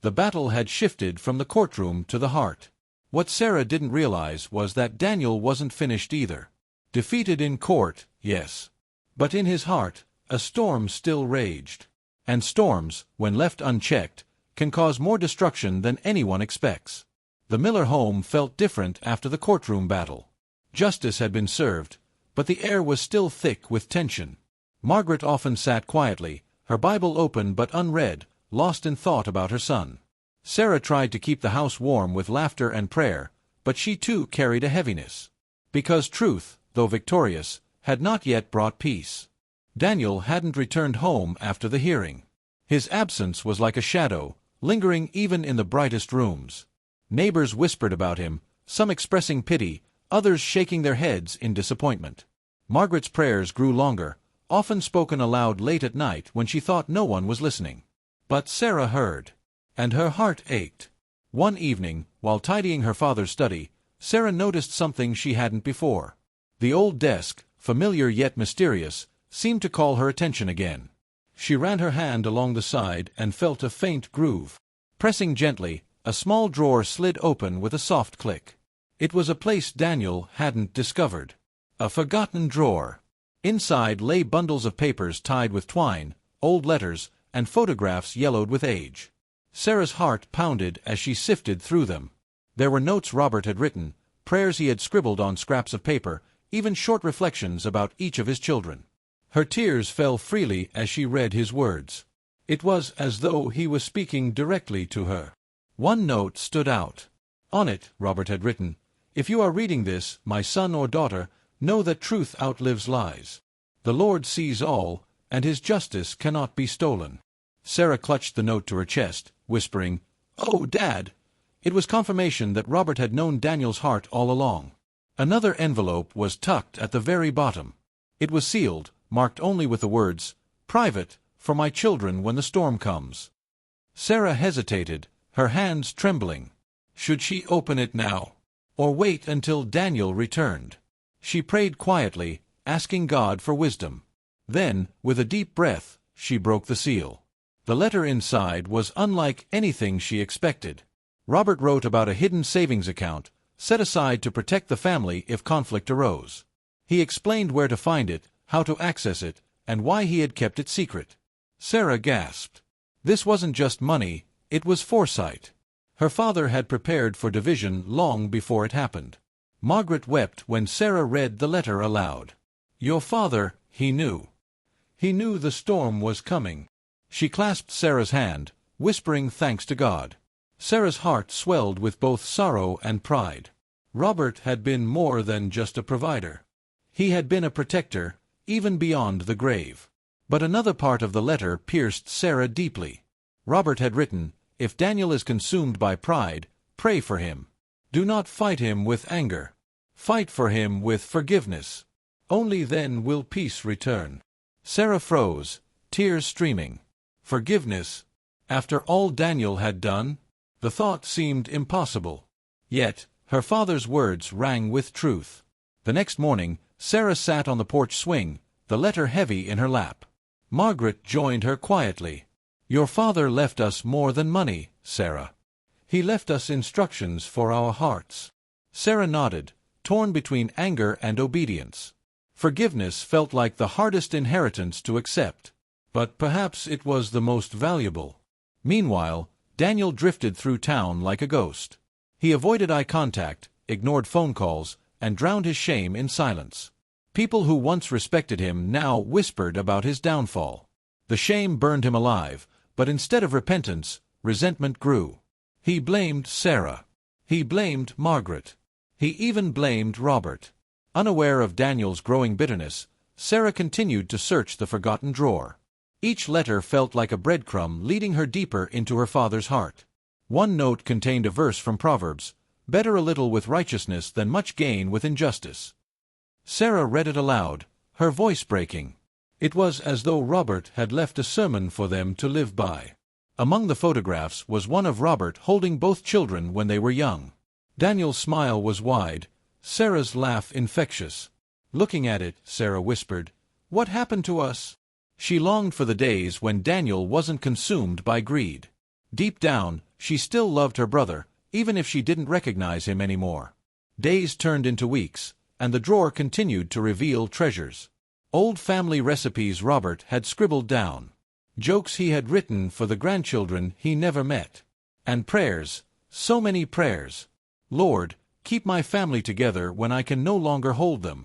S1: The battle had shifted from the courtroom to the heart. What Sarah didn't realize was that Daniel wasn't finished either. Defeated in court, yes. But in his heart, a storm still raged. And storms, when left unchecked, can cause more destruction than anyone expects. The Miller home felt different after the courtroom battle. Justice had been served, but the air was still thick with tension. Margaret often sat quietly, her Bible open but unread, lost in thought about her son. Sarah tried to keep the house warm with laughter and prayer, but she too carried a heaviness. Because truth, though victorious, had not yet brought peace. Daniel hadn't returned home after the hearing. His absence was like a shadow, lingering even in the brightest rooms. Neighbors whispered about him, some expressing pity, others shaking their heads in disappointment. Margaret's prayers grew longer, often spoken aloud late at night when she thought no one was listening. But Sarah heard, and her heart ached. One evening, while tidying her father's study, Sarah noticed something she hadn't before. The old desk, familiar yet mysterious, seemed to call her attention again. She ran her hand along the side and felt a faint groove. Pressing gently, a small drawer slid open with a soft click. It was a place Daniel hadn't discovered. A forgotten drawer. Inside lay bundles of papers tied with twine, old letters, and photographs yellowed with age. Sarah's heart pounded as she sifted through them. There were notes Robert had written, prayers he had scribbled on scraps of paper, even short reflections about each of his children. Her tears fell freely as she read his words. It was as though he was speaking directly to her. One note stood out. On it, Robert had written, "If you are reading this, my son or daughter, know that truth outlives lies. The Lord sees all, and his justice cannot be stolen." Sarah clutched the note to her chest, whispering, "Oh, Dad!" It was confirmation that Robert had known Daniel's heart all along. Another envelope was tucked at the very bottom. It was sealed, marked only with the words, "Private, for my children when the storm comes." Sarah hesitated, her hands trembling. Should she open it now, or wait until Daniel returned? She prayed quietly, asking God for wisdom. Then, with a deep breath, she broke the seal. The letter inside was unlike anything she expected. Robert wrote about a hidden savings account, set aside to protect the family if conflict arose. He explained where to find it, how to access it, and why he had kept it secret. Sarah gasped. This wasn't just money, it was foresight. Her father had prepared for division long before it happened. Margaret wept when Sarah read the letter aloud. Your father, he knew. He knew the storm was coming. She clasped Sarah's hand, whispering thanks to God. Sarah's heart swelled with both sorrow and pride. Robert had been more than just a provider. He had been a protector, even beyond the grave. But another part of the letter pierced Sarah deeply. Robert had written, "If Daniel is consumed by pride, pray for him. Do not fight him with anger. Fight for him with forgiveness. Only then will peace return." Sarah froze, tears streaming. Forgiveness? After all Daniel had done? The thought seemed impossible. Yet, her father's words rang with truth. The next morning, Sarah sat on the porch swing, the letter heavy in her lap. Margaret joined her quietly. "Your father left us more than money, Sarah. He left us instructions for our hearts." Sarah nodded, torn between anger and obedience. Forgiveness felt like the hardest inheritance to accept, but perhaps it was the most valuable. Meanwhile, Daniel drifted through town like a ghost. He avoided eye contact, ignored phone calls, and drowned his shame in silence. People who once respected him now whispered about his downfall. The shame burned him alive, but instead of repentance, resentment grew. He blamed Sarah. He blamed Margaret. He even blamed Robert. Unaware of Daniel's growing bitterness, Sarah continued to search the forgotten drawer. Each letter felt like a breadcrumb leading her deeper into her father's heart. One note contained a verse from Proverbs, "Better a little with righteousness than much gain with injustice." Sarah read it aloud, her voice breaking. It was as though Robert had left a sermon for them to live by. Among the photographs was one of Robert holding both children when they were young. Daniel's smile was wide, Sarah's laugh infectious. Looking at it, Sarah whispered, "What happened to us?" She longed for the days when Daniel wasn't consumed by greed. Deep down, she still loved her brother, even if she didn't recognize him anymore. Days turned into weeks, and the drawer continued to reveal treasures. Old family recipes Robert had scribbled down. Jokes he had written for the grandchildren he never met. And prayers, so many prayers. "Lord, keep my family together when I can no longer hold them."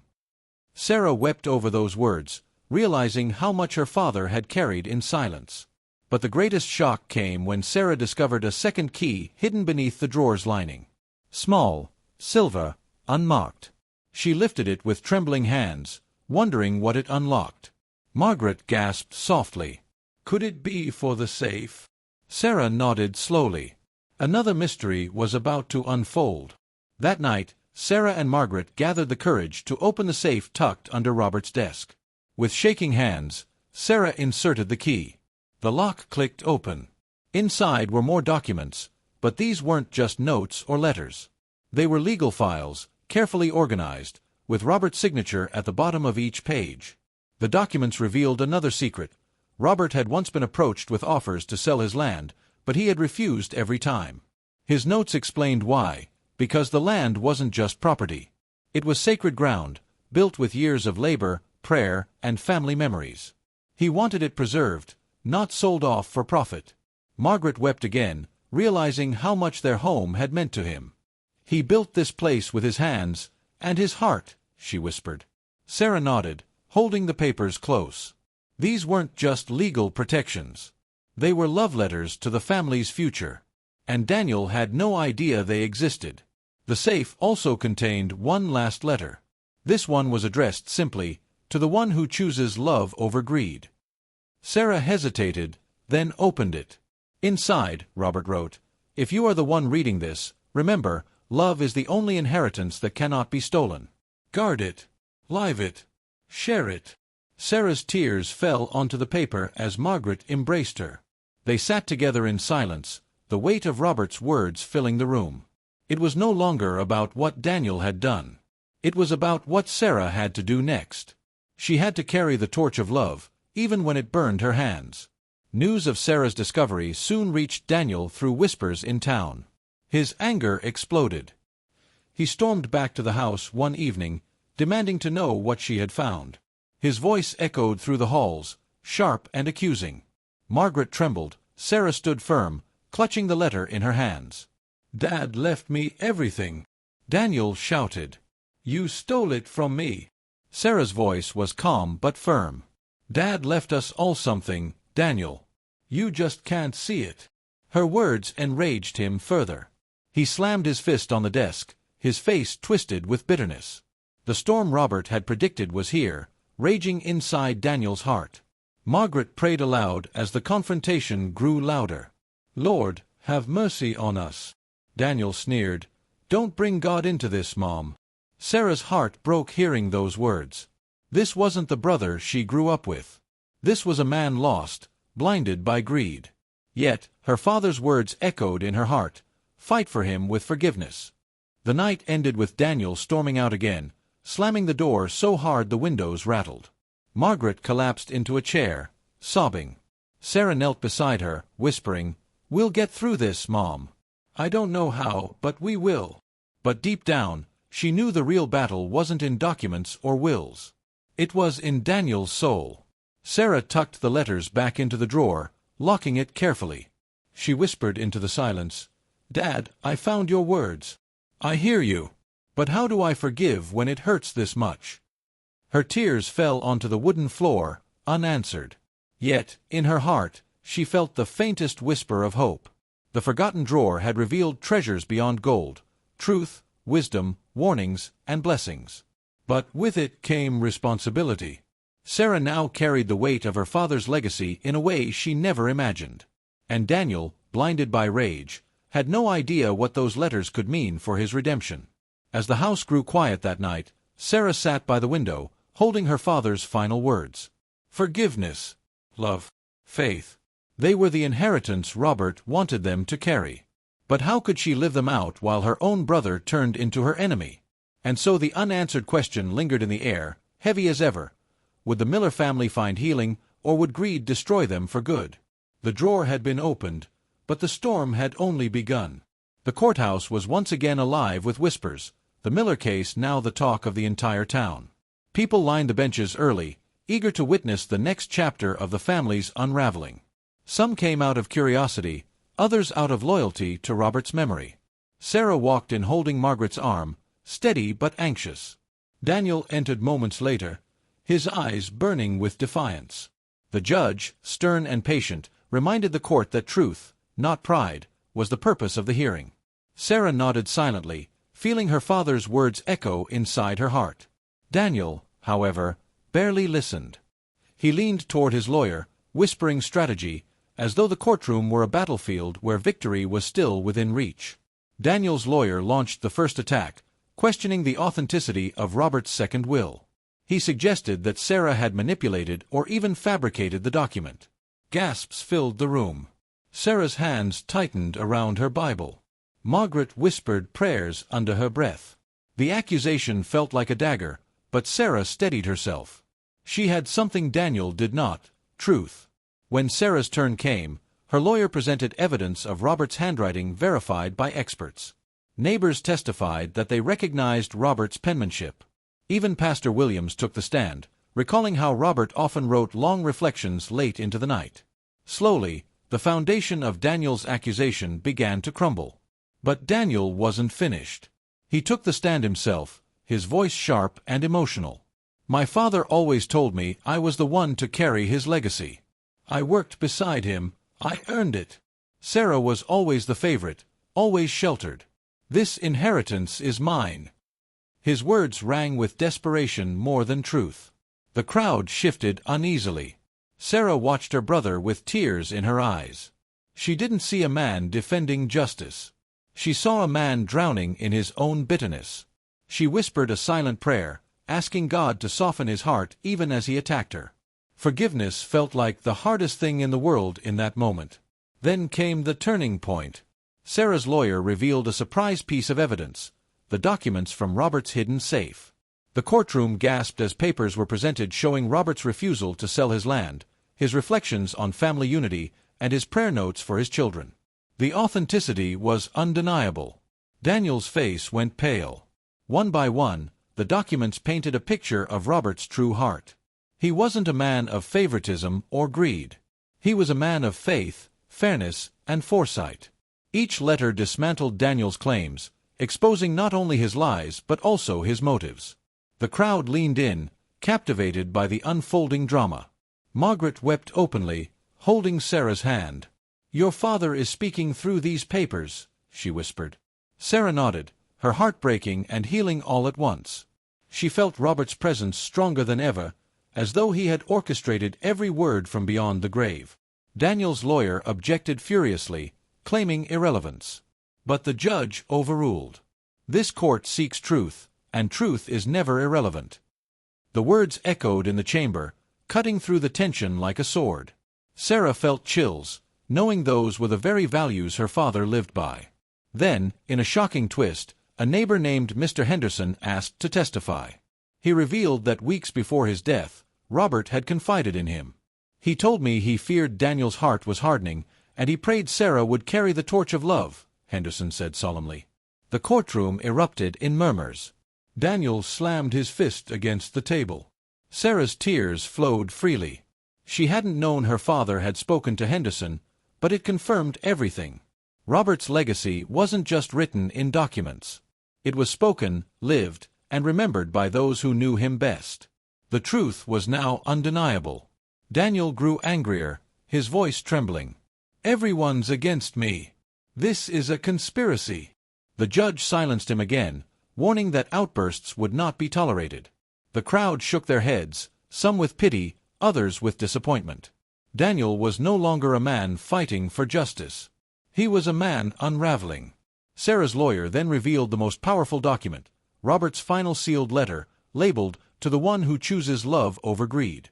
S1: Sarah wept over those words, realizing how much her father had carried in silence. But the greatest shock came when Sarah discovered a second key hidden beneath the drawer's lining. Small, silver, unmarked. She lifted it with trembling hands, wondering what it unlocked. Margaret gasped softly. "Could it be for the safe?" Sarah nodded slowly. Another mystery was about to unfold. That night, Sarah and Margaret gathered the courage to open the safe tucked under Robert's desk. With shaking hands, Sarah inserted the key. The lock clicked open. Inside were more documents, but these weren't just notes or letters. They were legal files, carefully organized, with Robert's signature at the bottom of each page. The documents revealed another secret. Robert had once been approached with offers to sell his land, but he had refused every time. His notes explained why, because the land wasn't just property. It was sacred ground, built with years of labor, prayer, and family memories. He wanted it preserved, not sold off for profit. Margaret wept again, realizing how much their home had meant to him. "He built this place with his hands and his heart," she whispered. Sarah nodded, holding the papers close. These weren't just legal protections. They were love letters to the family's future. And Daniel had no idea they existed. The safe also contained one last letter. This one was addressed simply, "To the one who chooses love over greed." Sarah hesitated, then opened it. Inside, Robert wrote, "If you are the one reading this, remember, love is the only inheritance that cannot be stolen. Guard it, live it, share it." Sarah's tears fell onto the paper as Margaret embraced her. They sat together in silence, the weight of Robert's words filling the room. It was no longer about what Daniel had done. It was about what Sarah had to do next. She had to carry the torch of love, even when it burned her hands. News of Sarah's discovery soon reached Daniel through whispers in town. His anger exploded. He stormed back to the house one evening, demanding to know what she had found. His voice echoed through the halls, sharp and accusing. Margaret trembled. Sarah stood firm, clutching the letter in her hands. "Dad left me everything," Daniel shouted. "You stole it from me." Sarah's voice was calm but firm. "Dad left us all something, Daniel. You just can't see it." Her words enraged him further. He slammed his fist on the desk, his face twisted with bitterness. The storm Robert had predicted was here, raging inside Daniel's heart. Margaret prayed aloud as the confrontation grew louder. "Lord, have mercy on us." Daniel sneered. "Don't bring God into this, Mom." Sarah's heart broke hearing those words. This wasn't the brother she grew up with. This was a man lost, blinded by greed. Yet, her father's words echoed in her heart, "Fight for him with forgiveness." The night ended with Daniel storming out again, slamming the door so hard the windows rattled. Margaret collapsed into a chair, sobbing. Sarah knelt beside her, whispering, "We'll get through this, Mom. I don't know how, but we will." But deep down, she knew the real battle wasn't in documents or wills. It was in Daniel's soul. Sarah tucked the letters back into the drawer, locking it carefully. She whispered into the silence, "Dad, I found your words. I hear you. But how do I forgive when it hurts this much?" Her tears fell onto the wooden floor, unanswered. Yet, in her heart, she felt the faintest whisper of hope. The forgotten drawer had revealed treasures beyond gold, truth, wisdom, warnings, and blessings. But with it came responsibility. Sarah now carried the weight of her father's legacy in a way she never imagined. And Daniel, blinded by rage, had no idea what those letters could mean for his redemption. As the house grew quiet that night, Sarah sat by the window, holding her father's final words. Forgiveness, love, faith. They were the inheritance Robert wanted them to carry. But how could she live them out while her own brother turned into her enemy? And so the unanswered question lingered in the air, heavy as ever. Would the Miller family find healing, or would greed destroy them for good? The drawer had been opened, but the storm had only begun. The courthouse was once again alive with whispers, the Miller case now the talk of the entire town. People lined the benches early, eager to witness the next chapter of the family's unraveling. Some came out of curiosity, others out of loyalty to Robert's memory. Sarah walked in holding Margaret's arm, steady but anxious. Daniel entered moments later, his eyes burning with defiance. The judge, stern and patient, reminded the court that truth, not pride, was the purpose of the hearing. Sarah nodded silently, feeling her father's words echo inside her heart. Daniel, however, barely listened. He leaned toward his lawyer, whispering strategy, as though the courtroom were a battlefield where victory was still within reach. Daniel's lawyer launched the first attack, questioning the authenticity of Robert's second will. He suggested that Sarah had manipulated or even fabricated the document. Gasps filled the room. Sarah's hands tightened around her Bible. Margaret whispered prayers under her breath. The accusation felt like a dagger, but Sarah steadied herself. She had something Daniel did not, truth. When Sarah's turn came, her lawyer presented evidence of Robert's handwriting verified by experts. Neighbors testified that they recognized Robert's penmanship. Even Pastor Williams took the stand, recalling how Robert often wrote long reflections late into the night. Slowly, the foundation of Daniel's accusation began to crumble. But Daniel wasn't finished. He took the stand himself, his voice sharp and emotional. My father always told me I was the one to carry his legacy. I worked beside him, I earned it. Sarah was always the favorite, always sheltered. This inheritance is mine. His words rang with desperation more than truth. The crowd shifted uneasily. Sarah watched her brother with tears in her eyes. She didn't see a man defending justice. She saw a man drowning in his own bitterness. She whispered a silent prayer, asking God to soften his heart even as he attacked her. Forgiveness felt like the hardest thing in the world in that moment. Then came the turning point. Sarah's lawyer revealed a surprise piece of evidence, the documents from Robert's hidden safe. The courtroom gasped as papers were presented showing Robert's refusal to sell his land, his reflections on family unity, and his prayer notes for his children. The authenticity was undeniable. Daniel's face went pale. One by one, the documents painted a picture of Robert's true heart. He wasn't a man of favoritism or greed. He was a man of faith, fairness, and foresight. Each letter dismantled Daniel's claims, exposing not only his lies but also his motives. The crowd leaned in, captivated by the unfolding drama. Margaret wept openly, holding Sarah's hand. "Your father is speaking through these papers," she whispered. Sarah nodded, her heart breaking and healing all at once. She felt Robert's presence stronger than ever, as though he had orchestrated every word from beyond the grave. Daniel's lawyer objected furiously, claiming irrelevance. But the judge overruled. This court seeks truth, and truth is never irrelevant. The words echoed in the chamber, cutting through the tension like a sword. Sarah felt chills, knowing those were the very values her father lived by. Then, in a shocking twist, a neighbor named Mr. Henderson asked to testify. He revealed that weeks before his death, Robert had confided in him. "He told me he feared Daniel's heart was hardening, and he prayed Sarah would carry the torch of love," Henderson said solemnly. The courtroom erupted in murmurs. Daniel slammed his fist against the table. Sarah's tears flowed freely. She hadn't known her father had spoken to Henderson, but it confirmed everything. Robert's legacy wasn't just written in documents. It was spoken, lived, and remembered by those who knew him best. The truth was now undeniable. Daniel grew angrier, his voice trembling. "Everyone's against me. This is a conspiracy." The judge silenced him again, warning that outbursts would not be tolerated. The crowd shook their heads, some with pity, others with disappointment. Daniel was no longer a man fighting for justice. He was a man unraveling. Sarah's lawyer then revealed the most powerful document, Robert's final sealed letter, labeled, "To the one who chooses love over greed."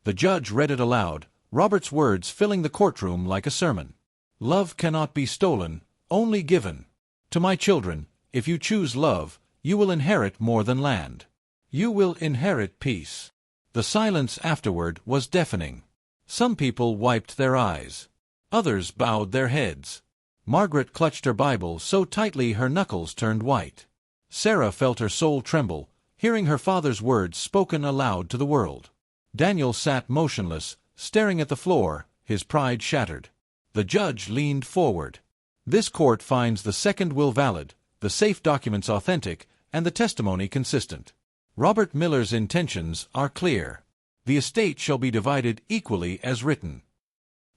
S1: The judge read it aloud, Robert's words filling the courtroom like a sermon. "Love cannot be stolen, only given. To my children, if you choose love, you will inherit more than land. You will inherit peace." The silence afterward was deafening. Some people wiped their eyes. Others bowed their heads. Margaret clutched her Bible so tightly her knuckles turned white. Sarah felt her soul tremble, hearing her father's words spoken aloud to the world. Daniel sat motionless, staring at the floor, his pride shattered. The judge leaned forward. "This court finds the second will valid, the safe documents authentic, and the testimony consistent. Robert Miller's intentions are clear. The estate shall be divided equally as written."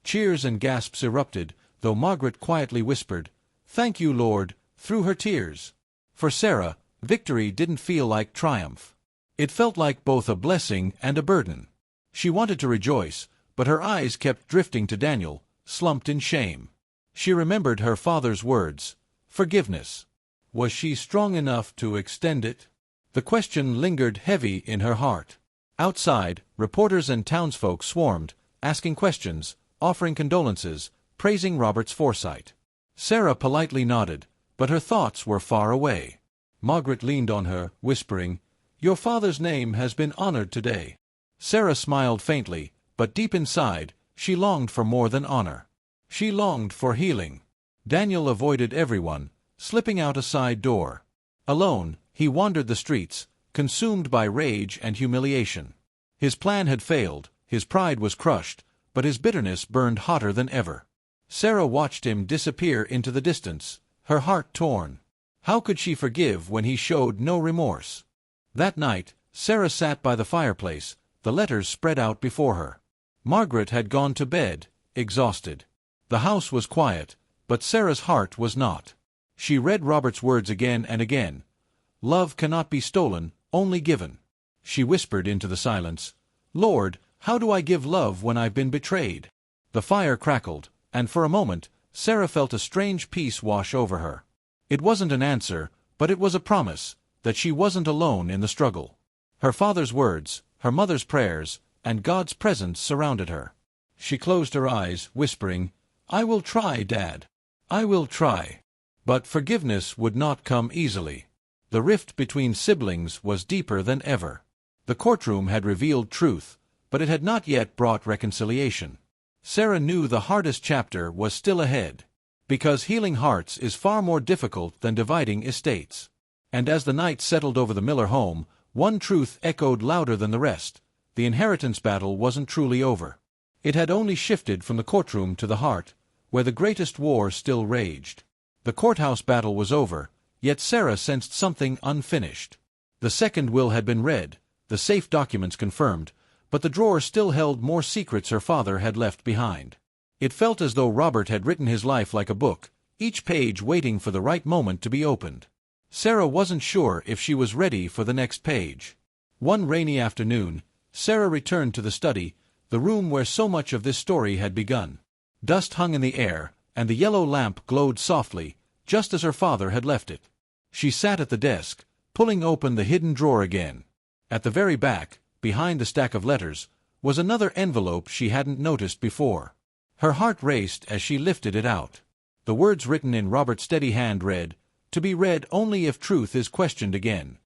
S1: Cheers and gasps erupted, though Margaret quietly whispered, "Thank you, Lord," through her tears. For Sarah, victory didn't feel like triumph. It felt like both a blessing and a burden. She wanted to rejoice, but her eyes kept drifting to Daniel, slumped in shame. She remembered her father's words, forgiveness. Was she strong enough to extend it? The question lingered heavy in her heart. Outside, reporters and townsfolk swarmed, asking questions, offering condolences, praising Robert's foresight. Sarah politely nodded, but her thoughts were far away. Margaret leaned on her, whispering, "Your father's name has been honored today." Sarah smiled faintly, but deep inside, she longed for more than honor. She longed for healing. Daniel avoided everyone, slipping out a side door. Alone, he wandered the streets, consumed by rage and humiliation. His plan had failed, his pride was crushed, but his bitterness burned hotter than ever. Sarah watched him disappear into the distance, her heart torn. How could she forgive when he showed no remorse? That night, Sarah sat by the fireplace, the letters spread out before her. Margaret had gone to bed, exhausted. The house was quiet, but Sarah's heart was not. She read Robert's words again and again. Love cannot be stolen, only given. She whispered into the silence, Lord, how do I give love when I've been betrayed? The fire crackled, and for a moment, Sarah felt a strange peace wash over her. It wasn't an answer, but it was a promise, that she wasn't alone in the struggle. Her father's words, her mother's prayers, and God's presence surrounded her. She closed her eyes, whispering, I will try, Dad. I will try. But forgiveness would not come easily. The rift between siblings was deeper than ever. The courtroom had revealed truth, but it had not yet brought reconciliation. Sarah knew the hardest chapter was still ahead, because healing hearts is far more difficult than dividing estates. And as the night settled over the Miller home, one truth echoed louder than the rest. The inheritance battle wasn't truly over. It had only shifted from the courtroom to the heart, where the greatest war still raged. The courthouse battle was over, yet Sarah sensed something unfinished. The second will had been read, the safe documents confirmed, but the drawer still held more secrets her father had left behind. It felt as though Robert had written his life like a book, each page waiting for the right moment to be opened. Sarah wasn't sure if she was ready for the next page. One rainy afternoon, Sarah returned to the study, the room where so much of this story had begun. Dust hung in the air, and the yellow lamp glowed softly, just as her father had left it. She sat at the desk, pulling open the hidden drawer again. At the very back, behind the stack of letters, was another envelope she hadn't noticed before. Her heart raced as she lifted it out. The words written in Robert's steady hand read, to be read only if truth is questioned again.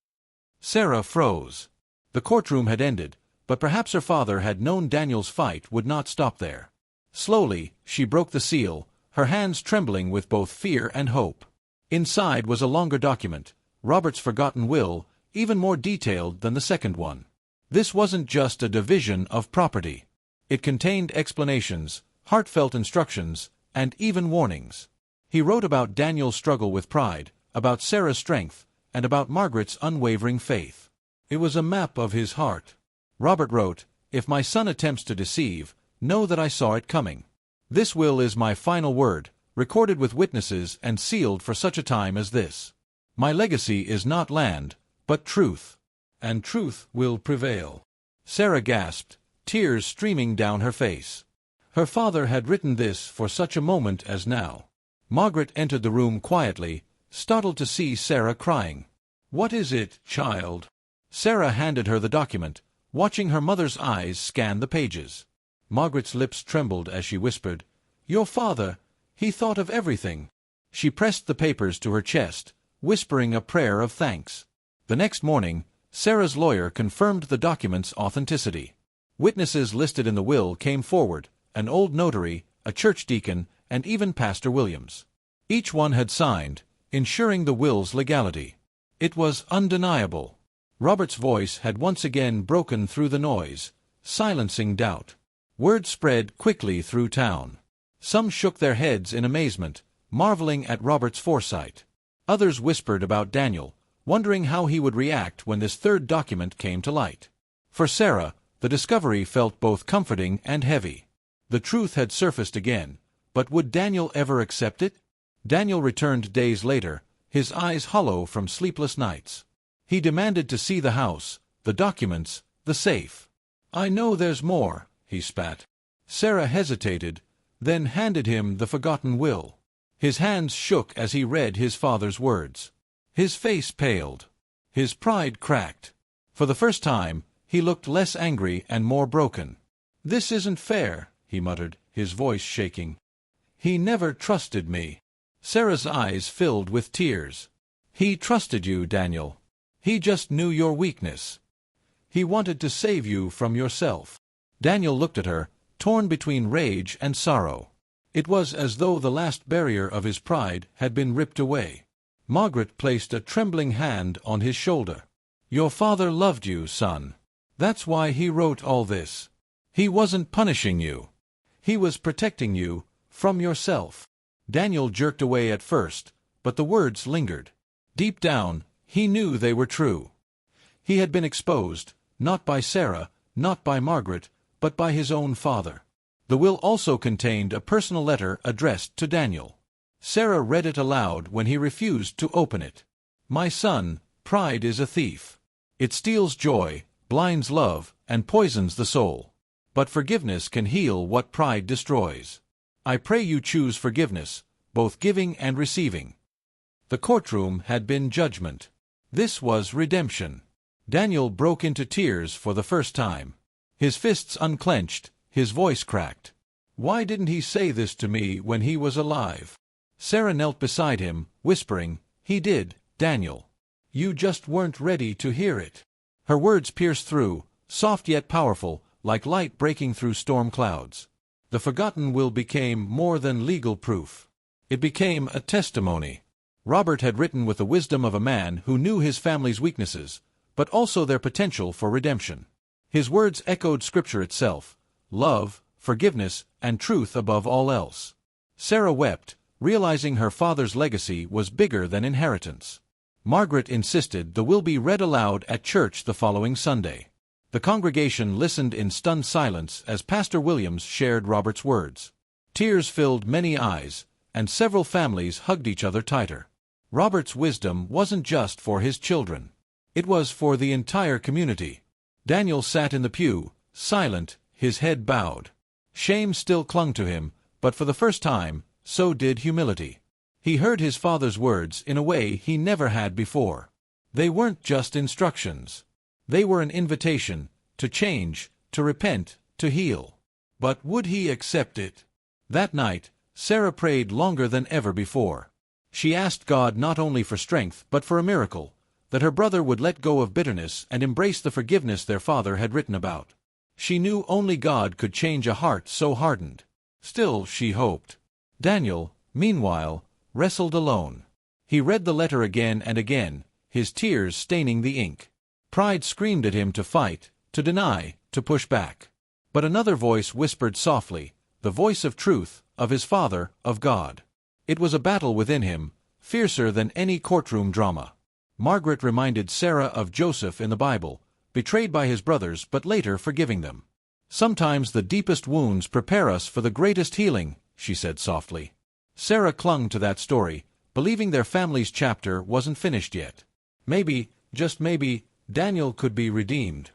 S1: Sarah froze. The courtroom had ended, but perhaps her father had known Daniel's fight would not stop there. Slowly, she broke the seal, her hands trembling with both fear and hope. Inside was a longer document, Robert's forgotten will, even more detailed than the second one. This wasn't just a division of property. It contained explanations, heartfelt instructions, and even warnings. He wrote about Daniel's struggle with pride, about Sarah's strength, and about Margaret's unwavering faith. It was a map of his heart. Robert wrote, If my son attempts to deceive, know that I saw it coming. This will is my final word, recorded with witnesses and sealed for such a time as this. My legacy is not land, but truth. And truth will prevail. Sarah gasped, tears streaming down her face. Her father had written this for such a moment as now. Margaret entered the room quietly, startled to see Sarah crying. What is it, child? Sarah handed her the document, watching her mother's eyes scan the pages. Margaret's lips trembled as she whispered, Your father, he thought of everything. She pressed the papers to her chest, whispering a prayer of thanks. The next morning, Sarah's lawyer confirmed the document's authenticity. Witnesses listed in the will came forward, an old notary, a church deacon, and even Pastor Williams. Each one had signed, ensuring the will's legality. It was undeniable. Robert's voice had once again broken through the noise, silencing doubt. Word spread quickly through town. Some shook their heads in amazement, marveling at Robert's foresight. Others whispered about Daniel, wondering how he would react when this third document came to light. For Sarah, the discovery felt both comforting and heavy. The truth had surfaced again, but would Daniel ever accept it? Daniel returned days later, his eyes hollow from sleepless nights. He demanded to see the house, the documents, the safe. I know there's more, he spat. Sarah hesitated, then handed him the forgotten will. His hands shook as he read his father's words. His face paled. His pride cracked. For the first time, he looked less angry and more broken. This isn't fair, he muttered, his voice shaking. He never trusted me. Sarah's eyes filled with tears. He trusted you, Daniel. He just knew your weakness. He wanted to save you from yourself. Daniel looked at her, torn between rage and sorrow. It was as though the last barrier of his pride had been ripped away. Margaret placed a trembling hand on his shoulder. Your father loved you, son. That's why he wrote all this. He wasn't punishing you. He was protecting you from yourself. Daniel jerked away at first, but the words lingered. Deep down, he knew they were true. He had been exposed, not by Sarah, not by Margaret, but by his own father. The will also contained a personal letter addressed to Daniel. Sarah read it aloud when he refused to open it. "My son, pride is a thief. It steals joy, blinds love, and poisons the soul. But forgiveness can heal what pride destroys. I pray you choose forgiveness, both giving and receiving." The courtroom had been judgment. This was redemption. Daniel broke into tears for the first time. His fists unclenched, his voice cracked. Why didn't he say this to me when he was alive? Sarah knelt beside him, whispering, "He did, Daniel. You just weren't ready to hear it." Her words pierced through, soft yet powerful, like light breaking through storm clouds. The forgotten will became more than legal proof. It became a testimony. Robert had written with the wisdom of a man who knew his family's weaknesses, but also their potential for redemption. His words echoed Scripture itself: love, forgiveness, and truth above all else. Sarah wept, realizing her father's legacy was bigger than inheritance. Margaret insisted the will be read aloud at church the following Sunday. The congregation listened in stunned silence as Pastor Williams shared Robert's words. Tears filled many eyes, and several families hugged each other tighter. Robert's wisdom wasn't just for his children. It was for the entire community. Daniel sat in the pew, silent, his head bowed. Shame still clung to him, but for the first time, so did humility. He heard his father's words in a way he never had before. They weren't just instructions. They were an invitation to change, to repent, to heal. But would he accept it? That night, Sarah prayed longer than ever before. She asked God not only for strength but for a miracle, that her brother would let go of bitterness and embrace the forgiveness their father had written about. She knew only God could change a heart so hardened. Still, she hoped. Daniel, meanwhile, wrestled alone. He read the letter again and again, his tears staining the ink. Pride screamed at him to fight, to deny, to push back. But another voice whispered softly, the voice of truth, of his father, of God. It was a battle within him, fiercer than any courtroom drama. Margaret reminded Sarah of Joseph in the Bible, betrayed by his brothers but later forgiving them. "Sometimes the deepest wounds prepare us for the greatest healing," she said softly. Sarah clung to that story, believing their family's chapter wasn't finished yet. Maybe, just maybe, Daniel could be redeemed.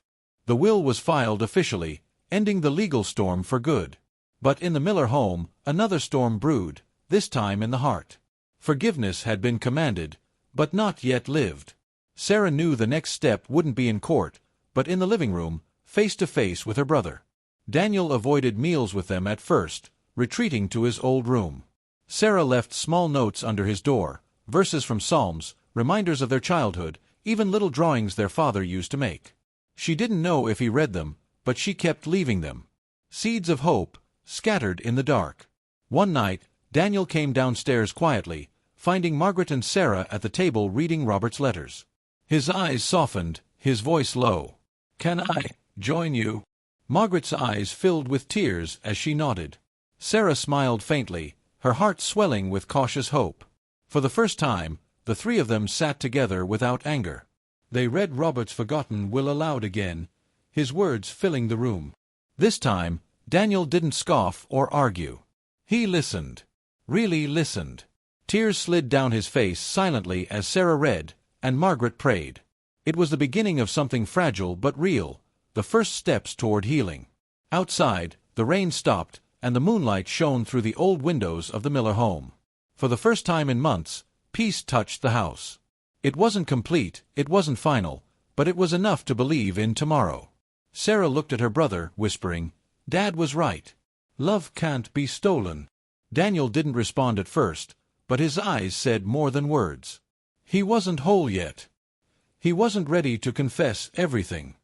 S1: The will was filed officially, ending the legal storm for good. But in the Miller home, another storm brewed, this time in the heart. Forgiveness had been commanded, but not yet lived. Sarah knew the next step wouldn't be in court, but in the living room, face to face with her brother. Daniel avoided meals with them at first, retreating to his old room. Sarah left small notes under his door, verses from Psalms, reminders of their childhood, even little drawings their father used to make. She didn't know if he read them, but she kept leaving them. Seeds of hope, scattered in the dark. One night, Daniel came downstairs quietly, finding Margaret and Sarah at the table reading Robert's letters. His eyes softened, his voice low. "Can I join you?" Margaret's eyes filled with tears as she nodded. Sarah smiled faintly, her heart swelling with cautious hope. For the first time, the three of them sat together without anger. They read Robert's forgotten will aloud again, his words filling the room. This time, Daniel didn't scoff or argue. He listened. Really listened. Tears slid down his face silently as Sarah read, and Margaret prayed. It was the beginning of something fragile but real, the first steps toward healing. Outside, the rain stopped, and the moonlight shone through the old windows of the Miller home. For the first time in months, peace touched the house. It wasn't complete, it wasn't final, but it was enough to believe in tomorrow. Sarah looked at her brother, whispering, "Dad was right. Love can't be stolen." Daniel didn't respond at first, but his eyes said more than words. He wasn't whole yet. He wasn't ready to confess everything.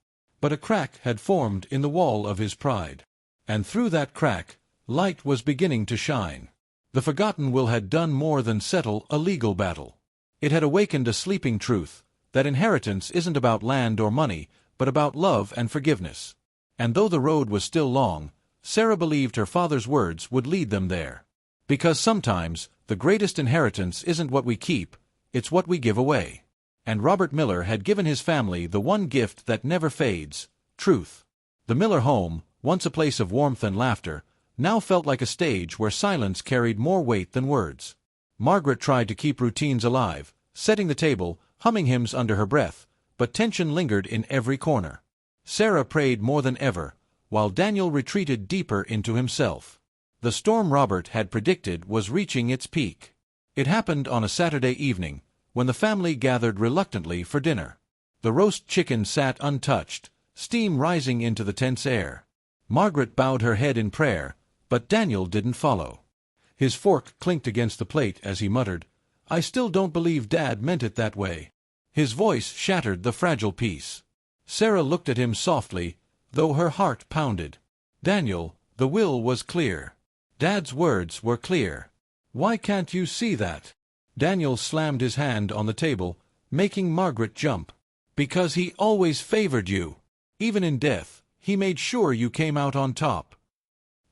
S1: But a crack had formed in the wall of his pride. And through that crack, light was beginning to shine. The forgotten will had done more than settle a legal battle. It had awakened a sleeping truth, that inheritance isn't about land or money, but about love and forgiveness. And though the road was still long, Sarah believed her father's words would lead them there. Because sometimes, the greatest inheritance isn't what we keep, it's what we give away. And Robert Miller had given his family the one gift that never fades: truth. The Miller home, once a place of warmth and laughter, now felt like a stage where silence carried more weight than words. Margaret tried to keep routines alive, setting the table, humming hymns under her breath, but tension lingered in every corner. Sarah prayed more than ever, while Daniel retreated deeper into himself. The storm Robert had predicted was reaching its peak. It happened on a Saturday evening, when the family gathered reluctantly for dinner. The roast chicken sat untouched, steam rising into the tense air. Margaret bowed her head in prayer, but Daniel didn't follow. His fork clinked against the plate as he muttered, "I still don't believe Dad meant it that way." His voice shattered the fragile peace. Sarah looked at him softly, though her heart pounded. "Daniel, the will was clear. Dad's words were clear. Why can't you see that?" Daniel slammed his hand on the table, making Margaret jump. "Because he always favored you. Even in death, he made sure you came out on top."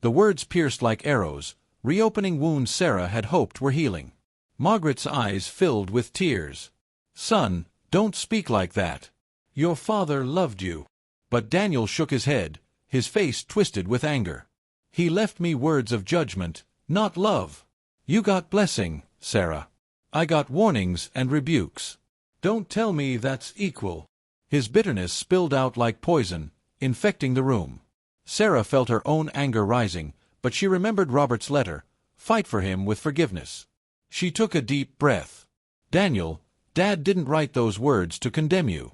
S1: The words pierced like arrows, reopening wounds Sarah had hoped were healing. Margaret's eyes filled with tears. "Son, don't speak like that. Your father loved you." But Daniel shook his head, his face twisted with anger. "He left me words of judgment, not love. You got blessing, Sarah. I got warnings and rebukes. Don't tell me that's equal." His bitterness spilled out like poison, infecting the room. Sarah felt her own anger rising, but she remembered Robert's letter, "Fight for him with forgiveness." She took a deep breath. "Daniel, Dad didn't write those words to condemn you.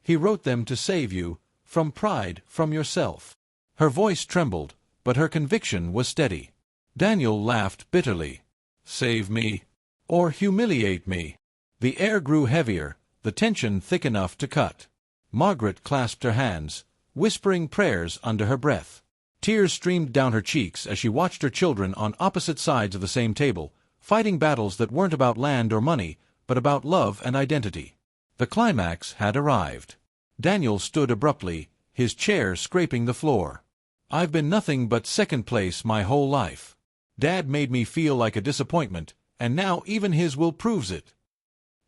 S1: He wrote them to save you, from pride, from yourself." Her voice trembled, but her conviction was steady. Daniel laughed bitterly. "Save me? Or humiliate me?" The air grew heavier, the tension thick enough to cut. Margaret clasped her hands, whispering prayers under her breath. Tears streamed down her cheeks as she watched her children on opposite sides of the same table, fighting battles that weren't about land or money, but about love and identity. The climax had arrived. Daniel stood abruptly, his chair scraping the floor. "I've been nothing but second place my whole life. Dad made me feel like a disappointment, and now even his will proves it."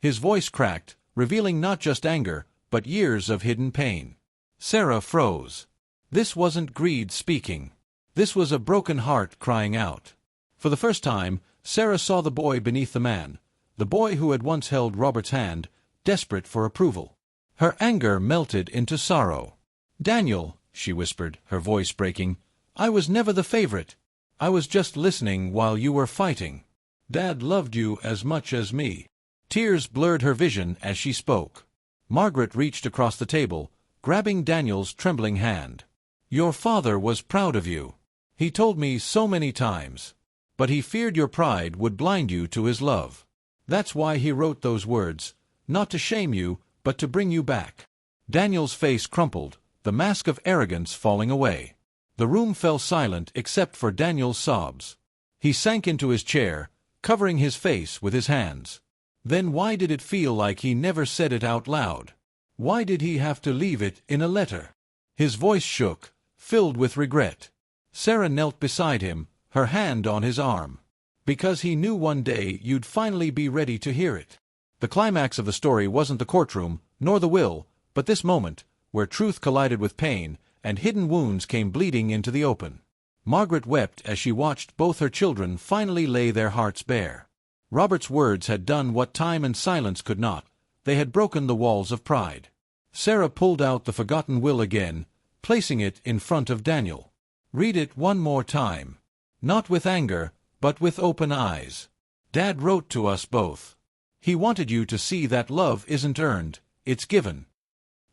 S1: His voice cracked, revealing not just anger, but years of hidden pain. Sarah froze. This wasn't greed speaking. This was a broken heart crying out. For the first time, Sarah saw the boy beneath the man, the boy who had once held Robert's hand, desperate for approval. Her anger melted into sorrow. "Daniel," she whispered, her voice breaking, "I was never the favorite. I was just listening while you were fighting. Dad loved you as much as me." Tears blurred her vision as she spoke. Margaret reached across the table, grabbing Daniel's trembling hand. "Your father was proud of you. He told me so many times. But he feared your pride would blind you to his love. That's why he wrote those words, not to shame you, but to bring you back." Daniel's face crumpled, the mask of arrogance falling away. The room fell silent except for Daniel's sobs. He sank into his chair, covering his face with his hands. Then why did it feel like he never said it out loud? Why did he have to leave it in a letter? His voice shook, filled with regret. Sarah knelt beside him, her hand on his arm. "Because he knew one day you'd finally be ready to hear it." The climax of the story wasn't the courtroom, nor the will, but this moment, where truth collided with pain, and hidden wounds came bleeding into the open. Margaret wept as she watched both her children finally lay their hearts bare. Robert's words had done what time and silence could not. They had broken the walls of pride. Sarah pulled out the forgotten will again, placing it in front of Daniel. "Read it one more time. Not with anger, but with open eyes. Dad wrote to us both. He wanted you to see that love isn't earned, it's given."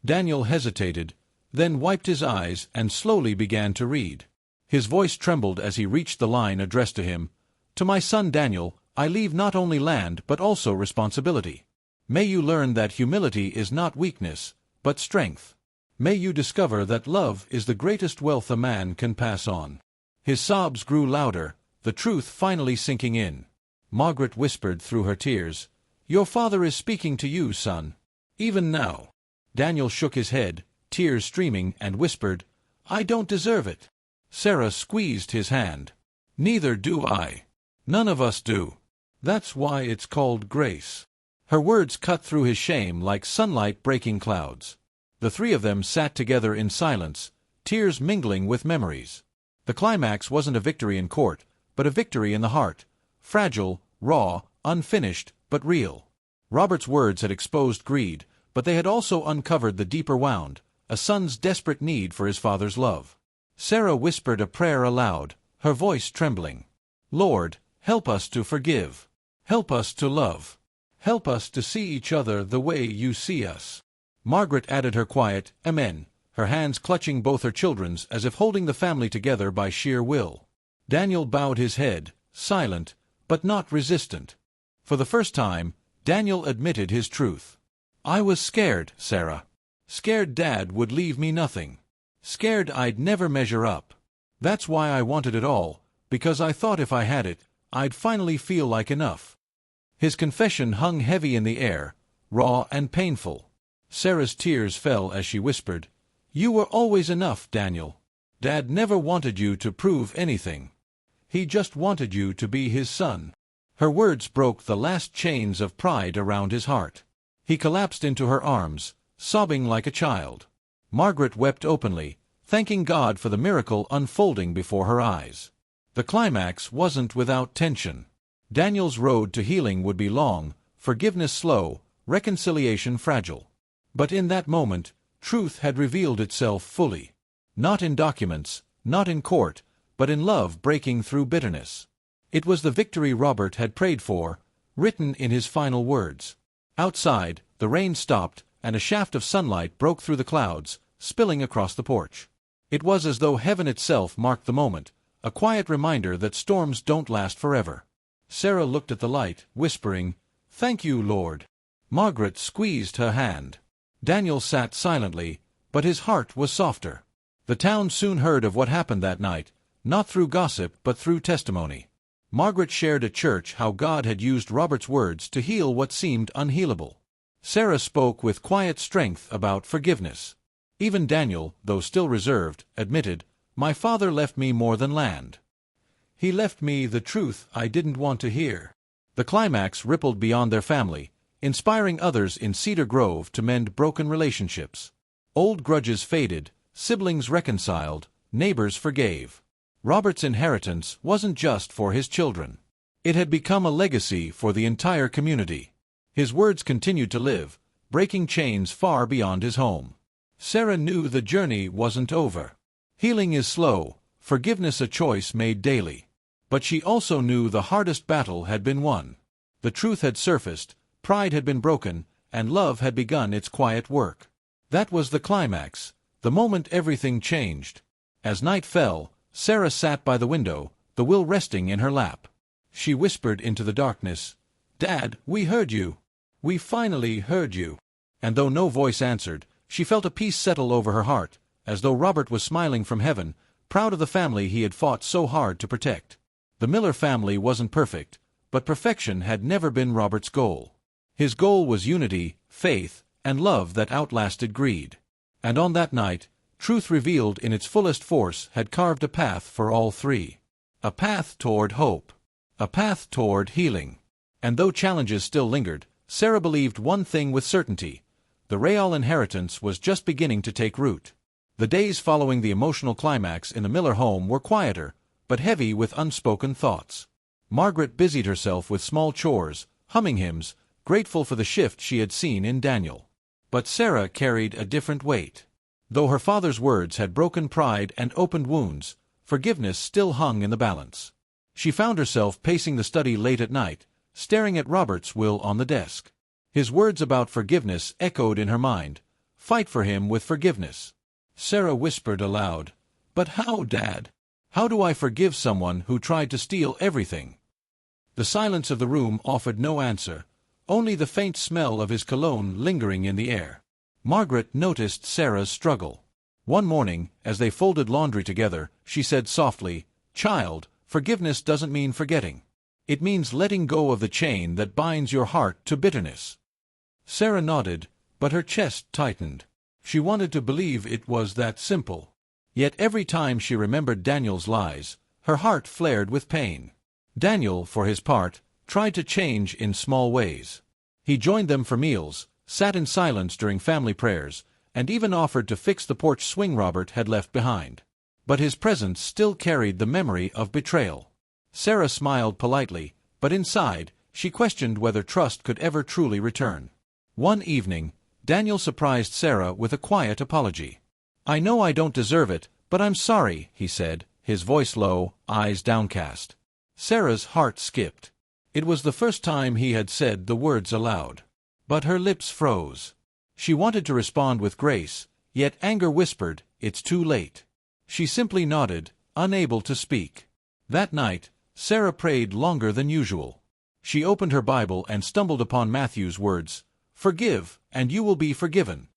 S1: Daniel hesitated, then wiped his eyes and slowly began to read. His voice trembled as he reached the line addressed to him. "To my son Daniel, I leave not only land but also responsibility. May you learn that humility is not weakness, but strength. May you discover that love is the greatest wealth a man can pass on." His sobs grew louder, the truth finally sinking in. Margaret whispered through her tears, "Your father is speaking to you, son. Even now." Daniel shook his head, tears streaming, and whispered, "I don't deserve it." Sarah squeezed his hand. "Neither do I. None of us do. That's why it's called grace." Her words cut through his shame like sunlight breaking clouds. The three of them sat together in silence, tears mingling with memories. The climax wasn't a victory in court, but a victory in the heart, fragile, raw, unfinished, but real. Robert's words had exposed greed, but they had also uncovered the deeper wound, a son's desperate need for his father's love. Sarah whispered a prayer aloud, her voice trembling. "Lord, help us to forgive. Help us to love. Help us to see each other the way you see us." Margaret added her quiet "Amen," her hands clutching both her children's as if holding the family together by sheer will. Daniel bowed his head, silent, but not resistant. For the first time, Daniel admitted his truth. "I was scared, Sarah. Scared Dad would leave me nothing. Scared I'd never measure up. That's why I wanted it all, because I thought if I had it, I'd finally feel like enough." His confession hung heavy in the air, raw and painful. Sarah's tears fell as she whispered, "You were always enough, Daniel. Dad never wanted you to prove anything. He just wanted you to be his son." Her words broke the last chains of pride around his heart. He collapsed into her arms, sobbing like a child. Margaret wept openly, thanking God for the miracle unfolding before her eyes. The climax wasn't without tension. Daniel's road to healing would be long, forgiveness slow, reconciliation fragile. But in that moment, truth had revealed itself fully. Not in documents, not in court, but in love breaking through bitterness. It was the victory Robert had prayed for, written in his final words. Outside, the rain stopped, and a shaft of sunlight broke through the clouds, spilling across the porch. It was as though heaven itself marked the moment, a quiet reminder that storms don't last forever. Sarah looked at the light, whispering, "Thank you, Lord." Margaret squeezed her hand. Daniel sat silently, but his heart was softer. The town soon heard of what happened that night, not through gossip but through testimony. Margaret shared at church how God had used Robert's words to heal what seemed unhealable. Sarah spoke with quiet strength about forgiveness. Even Daniel, though still reserved, admitted, "My father left me more than land. He left me the truth I didn't want to hear." The climax rippled beyond their family, inspiring others in Cedar Grove to mend broken relationships. Old grudges faded, siblings reconciled, neighbors forgave. Robert's inheritance wasn't just for his children. It had become a legacy for the entire community. His words continued to live, breaking chains far beyond his home. Sarah knew the journey wasn't over. Healing is slow, forgiveness a choice made daily. But she also knew the hardest battle had been won. The truth had surfaced, pride had been broken, and love had begun its quiet work. That was the climax, the moment everything changed. As night fell, Sarah sat by the window, the will resting in her lap. She whispered into the darkness, "Dad, we heard you. We finally heard you." And though no voice answered, she felt a peace settle over her heart, as though Robert was smiling from heaven, proud of the family he had fought so hard to protect. The Miller family wasn't perfect, but perfection had never been Robert's goal. His goal was unity, faith, and love that outlasted greed. And on that night, truth revealed in its fullest force had carved a path for all three. A path toward hope. A path toward healing. And though challenges still lingered, Sarah believed one thing with certainty: the Real inheritance was just beginning to take root. The days following the emotional climax in the Miller home were quieter, but heavy with unspoken thoughts. Margaret busied herself with small chores, humming hymns, grateful for the shift she had seen in Daniel. But Sarah carried a different weight. Though her father's words had broken pride and opened wounds, forgiveness still hung in the balance. She found herself pacing the study late at night, staring at Robert's will on the desk. His words about forgiveness echoed in her mind. "Fight for him with forgiveness." Sarah whispered aloud, "But how, Dad? How do I forgive someone who tried to steal everything?" The silence of the room offered no answer, only the faint smell of his cologne lingering in the air. Margaret noticed Sarah's struggle. One morning, as they folded laundry together, she said softly, "Child, forgiveness doesn't mean forgetting. It means letting go of the chain that binds your heart to bitterness." Sarah nodded, but her chest tightened. She wanted to believe it was that simple. Yet every time she remembered Daniel's lies, her heart flared with pain. Daniel, for his part, tried to change in small ways. He joined them for meals, sat in silence during family prayers, and even offered to fix the porch swing Robert had left behind. But his presence still carried the memory of betrayal. Sarah smiled politely, but inside, she questioned whether trust could ever truly return. One evening, Daniel surprised Sarah with a quiet apology. "I know I don't deserve it, but I'm sorry," he said, his voice low, eyes downcast. Sarah's heart skipped. It was the first time he had said the words aloud. But her lips froze. She wanted to respond with grace, yet anger whispered, "It's too late." She simply nodded, unable to speak. That night, Sarah prayed longer than usual. She opened her Bible and stumbled upon Matthew's words, "Forgive, and you will be forgiven."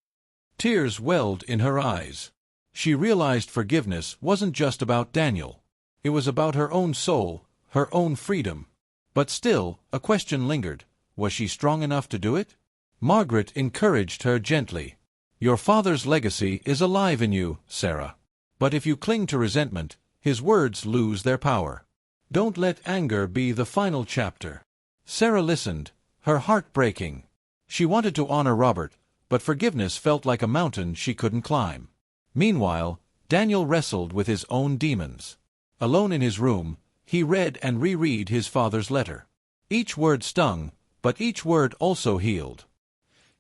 S1: Tears welled in her eyes. She realized forgiveness wasn't just about Daniel. It was about her own soul, her own freedom. But still, a question lingered. Was she strong enough to do it? Margaret encouraged her gently. "Your father's legacy is alive in you, Sarah. But if you cling to resentment, his words lose their power. Don't let anger be the final chapter." Sarah listened, her heart breaking. She wanted to honor Robert, but forgiveness felt like a mountain she couldn't climb. Meanwhile, Daniel wrestled with his own demons. Alone in his room, he read and reread his father's letter. Each word stung, but each word also healed.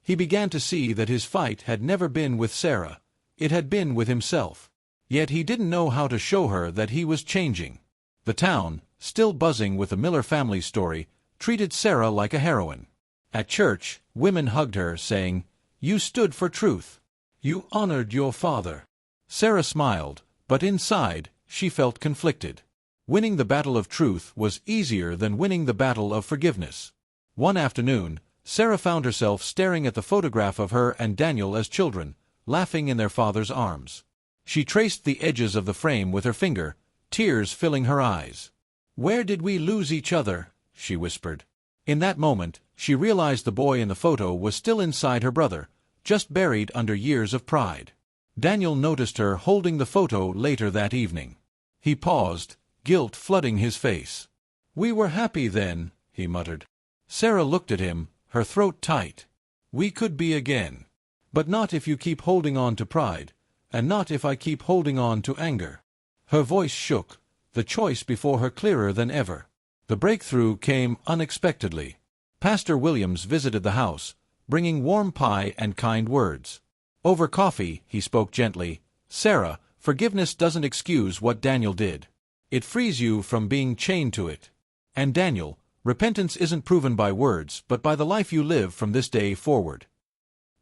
S1: He began to see that his fight had never been with Sarah, it had been with himself. Yet he didn't know how to show her that he was changing. The town, still buzzing with the Miller family story, treated Sarah like a heroine. At church, women hugged her, saying, "You stood for truth. You honored your father." Sarah smiled, but inside, she felt conflicted. Winning the battle of truth was easier than winning the battle of forgiveness. One afternoon, Sarah found herself staring at the photograph of her and Daniel as children, laughing in their father's arms. She traced the edges of the frame with her finger, tears filling her eyes. "Where did we lose each other?" she whispered. In that moment, she realized the boy in the photo was still inside her brother, just buried under years of pride. Daniel noticed her holding the photo later that evening. He paused, guilt flooding his face. "We were happy then," he muttered. Sarah looked at him, her throat tight. "We could be again. But not if you keep holding on to pride, and not if I keep holding on to anger." Her voice shook, the choice before her clearer than ever. The breakthrough came unexpectedly. Pastor Williams visited the house, bringing warm pie and kind words. Over coffee, he spoke gently, "Sarah, forgiveness doesn't excuse what Daniel did. It frees you from being chained to it. And Daniel, repentance isn't proven by words, but by the life you live from this day forward."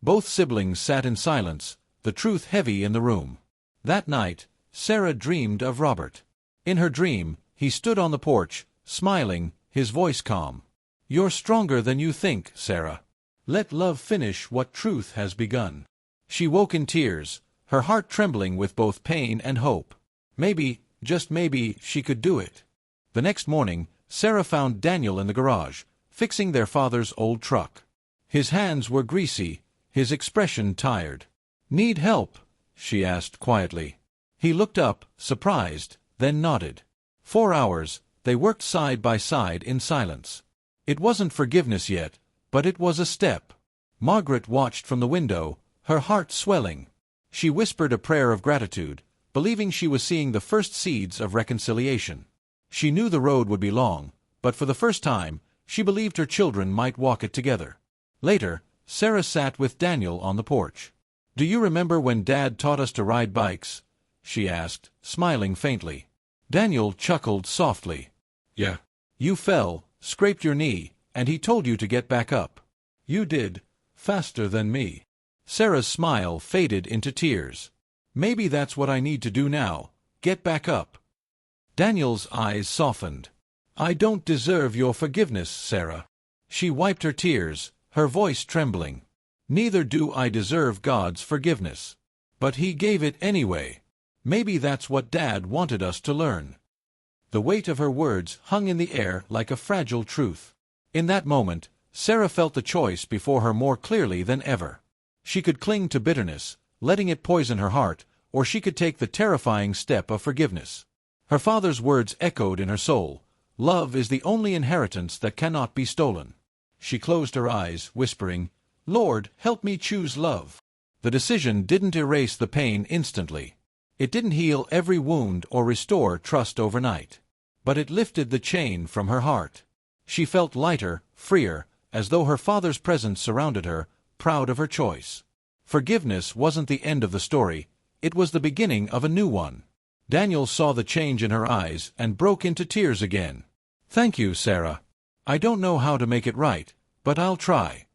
S1: Both siblings sat in silence, the truth heavy in the room. That night, Sarah dreamed of Robert. In her dream, he stood on the porch, smiling, his voice calm. "You're stronger than you think, Sarah. Let love finish what truth has begun." She woke in tears, her heart trembling with both pain and hope. Maybe, just maybe, she could do it. The next morning, Sarah found Daniel in the garage, fixing their father's old truck. His hands were greasy, his expression tired. "Need help?" she asked quietly. He looked up, surprised, then nodded. 4 hours, they worked side by side in silence. It wasn't forgiveness yet, but it was a step. Margaret watched from the window, her heart swelling. She whispered a prayer of gratitude, believing she was seeing the first seeds of reconciliation. She knew the road would be long, but for the first time, she believed her children might walk it together. Later, Sarah sat with Daniel on the porch. "Do you remember when Dad taught us to ride bikes?" she asked, smiling faintly. Daniel chuckled softly. "Yeah. You fell, scraped your knee, and he told you to get back up. You did, faster than me." Sarah's smile faded into tears. "Maybe that's what I need to do now, get back up." Daniel's eyes softened. "I don't deserve your forgiveness, Sarah." She wiped her tears, her voice trembling. "Neither do I deserve God's forgiveness. But He gave it anyway. Maybe that's what Dad wanted us to learn." The weight of her words hung in the air like a fragile truth. In that moment, Sarah felt the choice before her more clearly than ever. She could cling to bitterness, letting it poison her heart, or she could take the terrifying step of forgiveness. Her father's words echoed in her soul, "Love is the only inheritance that cannot be stolen." She closed her eyes, whispering, "Lord, help me choose love." The decision didn't erase the pain instantly. It didn't heal every wound or restore trust overnight. But it lifted the chain from her heart. She felt lighter, freer, as though her father's presence surrounded her, proud of her choice. Forgiveness wasn't the end of the story, it was the beginning of a new one. Daniel saw the change in her eyes and broke into tears again. "Thank you, Sarah. I don't know how to make it right, but I'll try."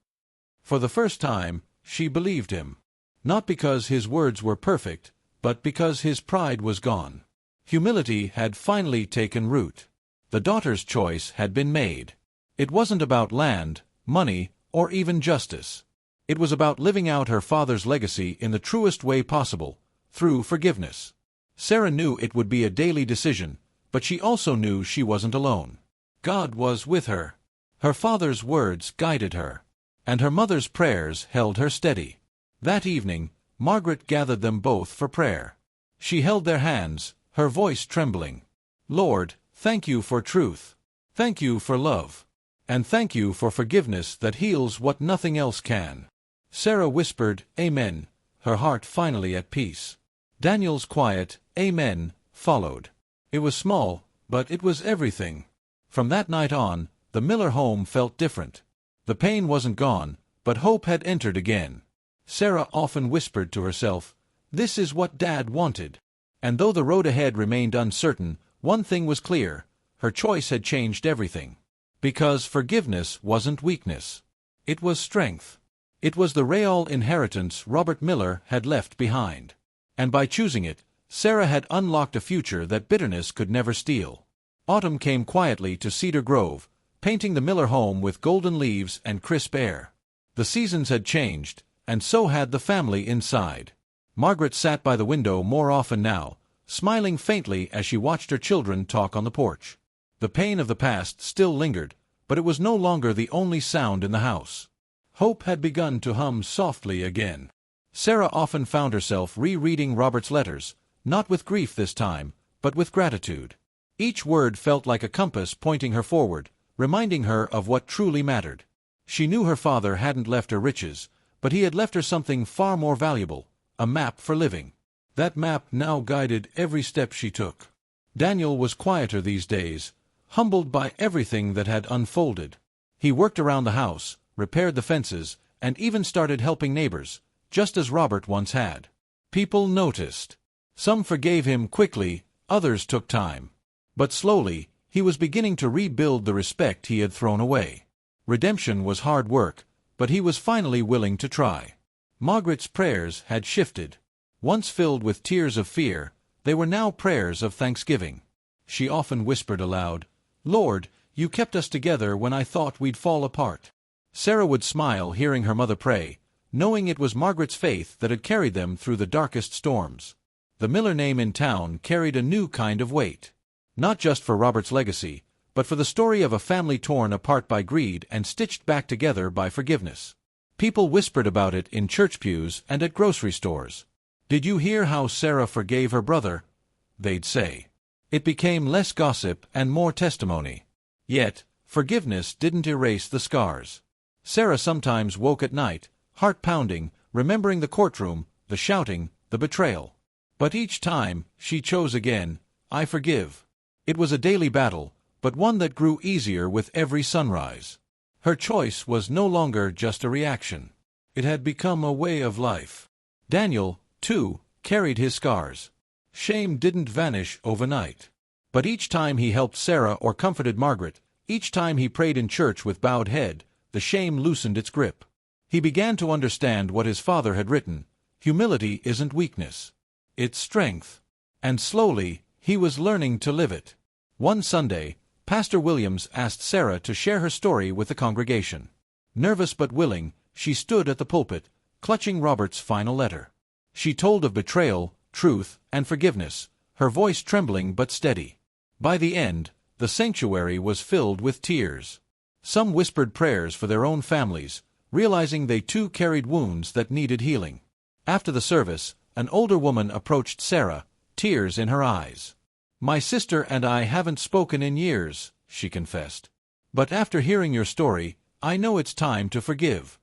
S1: For the first time, she believed him. Not because his words were perfect, but because his pride was gone. Humility had finally taken root. The daughter's choice had been made. It wasn't about land, money, or even justice. It was about living out her father's legacy in the truest way possible, through forgiveness. Sarah knew it would be a daily decision, but she also knew she wasn't alone. God was with her. Her father's words guided her, and her mother's prayers held her steady. That evening, Margaret gathered them both for prayer. She held their hands, her voice trembling. "Lord, thank you for truth. Thank you for love. And thank you for forgiveness that heals what nothing else can." Sarah whispered, "Amen," her heart finally at peace. Daniel's quiet, "Amen," followed. It was small, but it was everything. From that night on, the Miller home felt different. The pain wasn't gone, but hope had entered again. Sarah often whispered to herself, "This is what Dad wanted." And though the road ahead remained uncertain, one thing was clear: her choice had changed everything. Because forgiveness wasn't weakness. It was strength. It was the real inheritance Robert Miller had left behind. And by choosing it, Sarah had unlocked a future that bitterness could never steal. Autumn came quietly to Cedar Grove, painting the Miller home with golden leaves and crisp air. The seasons had changed, and so had the family inside. Margaret sat by the window more often now, smiling faintly as she watched her children talk on the porch. The pain of the past still lingered, but it was no longer the only sound in the house. Hope had begun to hum softly again. Sarah often found herself rereading Robert's letters, not with grief this time, but with gratitude. Each word felt like a compass pointing her forward, reminding her of what truly mattered. She knew her father hadn't left her riches, but he had left her something far more valuable: a map for living. That map now guided every step she took. Daniel was quieter these days, humbled by everything that had unfolded. He worked around the house, repaired the fences, and even started helping neighbors, just as Robert once had. People noticed. Some forgave him quickly, others took time. But slowly, he was beginning to rebuild the respect he had thrown away. Redemption was hard work, but he was finally willing to try. Margaret's prayers had shifted. Once filled with tears of fear, they were now prayers of thanksgiving. She often whispered aloud, "Lord, you kept us together when I thought we'd fall apart." Sarah would smile hearing her mother pray, knowing it was Margaret's faith that had carried them through the darkest storms. The Miller name in town carried a new kind of weight. Not just for Robert's legacy, but for the story of a family torn apart by greed and stitched back together by forgiveness. People whispered about it in church pews and at grocery stores. "Did you hear how Sarah forgave her brother?" they'd say. It became less gossip and more testimony. Yet, forgiveness didn't erase the scars. Sarah sometimes woke at night, heart pounding, remembering the courtroom, the shouting, the betrayal. But each time, she chose again, "I forgive." It was a daily battle, but one that grew easier with every sunrise. Her choice was no longer just a reaction. It had become a way of life. Daniel, too, carried his scars. Shame didn't vanish overnight. But each time he helped Sarah or comforted Margaret, each time he prayed in church with bowed head, the shame loosened its grip. He began to understand what his father had written: humility isn't weakness. It's strength. And slowly, he was learning to live it. One Sunday, Pastor Williams asked Sarah to share her story with the congregation. Nervous but willing, she stood at the pulpit, clutching Robert's final letter. She told of betrayal, truth, and forgiveness, her voice trembling but steady. By the end, the sanctuary was filled with tears. Some whispered prayers for their own families, realizing they too carried wounds that needed healing. After the service, an older woman approached Sarah, tears in her eyes. "My sister and I haven't spoken in years," she confessed. "But after hearing your story, I know it's time to forgive."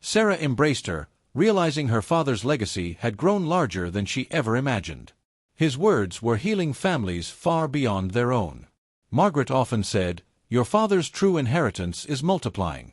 S1: Sarah embraced her, realizing her father's legacy had grown larger than she ever imagined. His words were healing families far beyond their own. Margaret often said, "Your father's true inheritance is multiplying."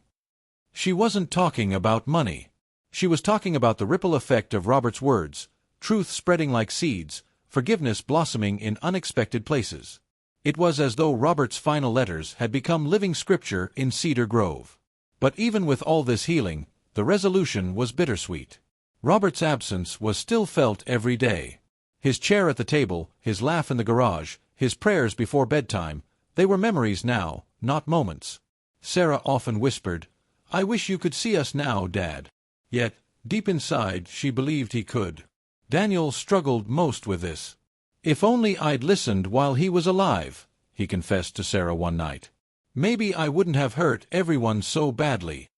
S1: She wasn't talking about money. She was talking about the ripple effect of Robert's words, truth spreading like seeds, forgiveness blossoming in unexpected places. It was as though Robert's final letters had become living scripture in Cedar Grove. But even with all this healing, the resolution was bittersweet. Robert's absence was still felt every day. His chair at the table, his laugh in the garage, his prayers before bedtime, they were memories now, not moments. Sarah often whispered, "I wish you could see us now, Dad." Yet, deep inside, she believed he could. Daniel struggled most with this. "If only I'd listened while he was alive," he confessed to Sarah one night. "Maybe I wouldn't have hurt everyone so badly."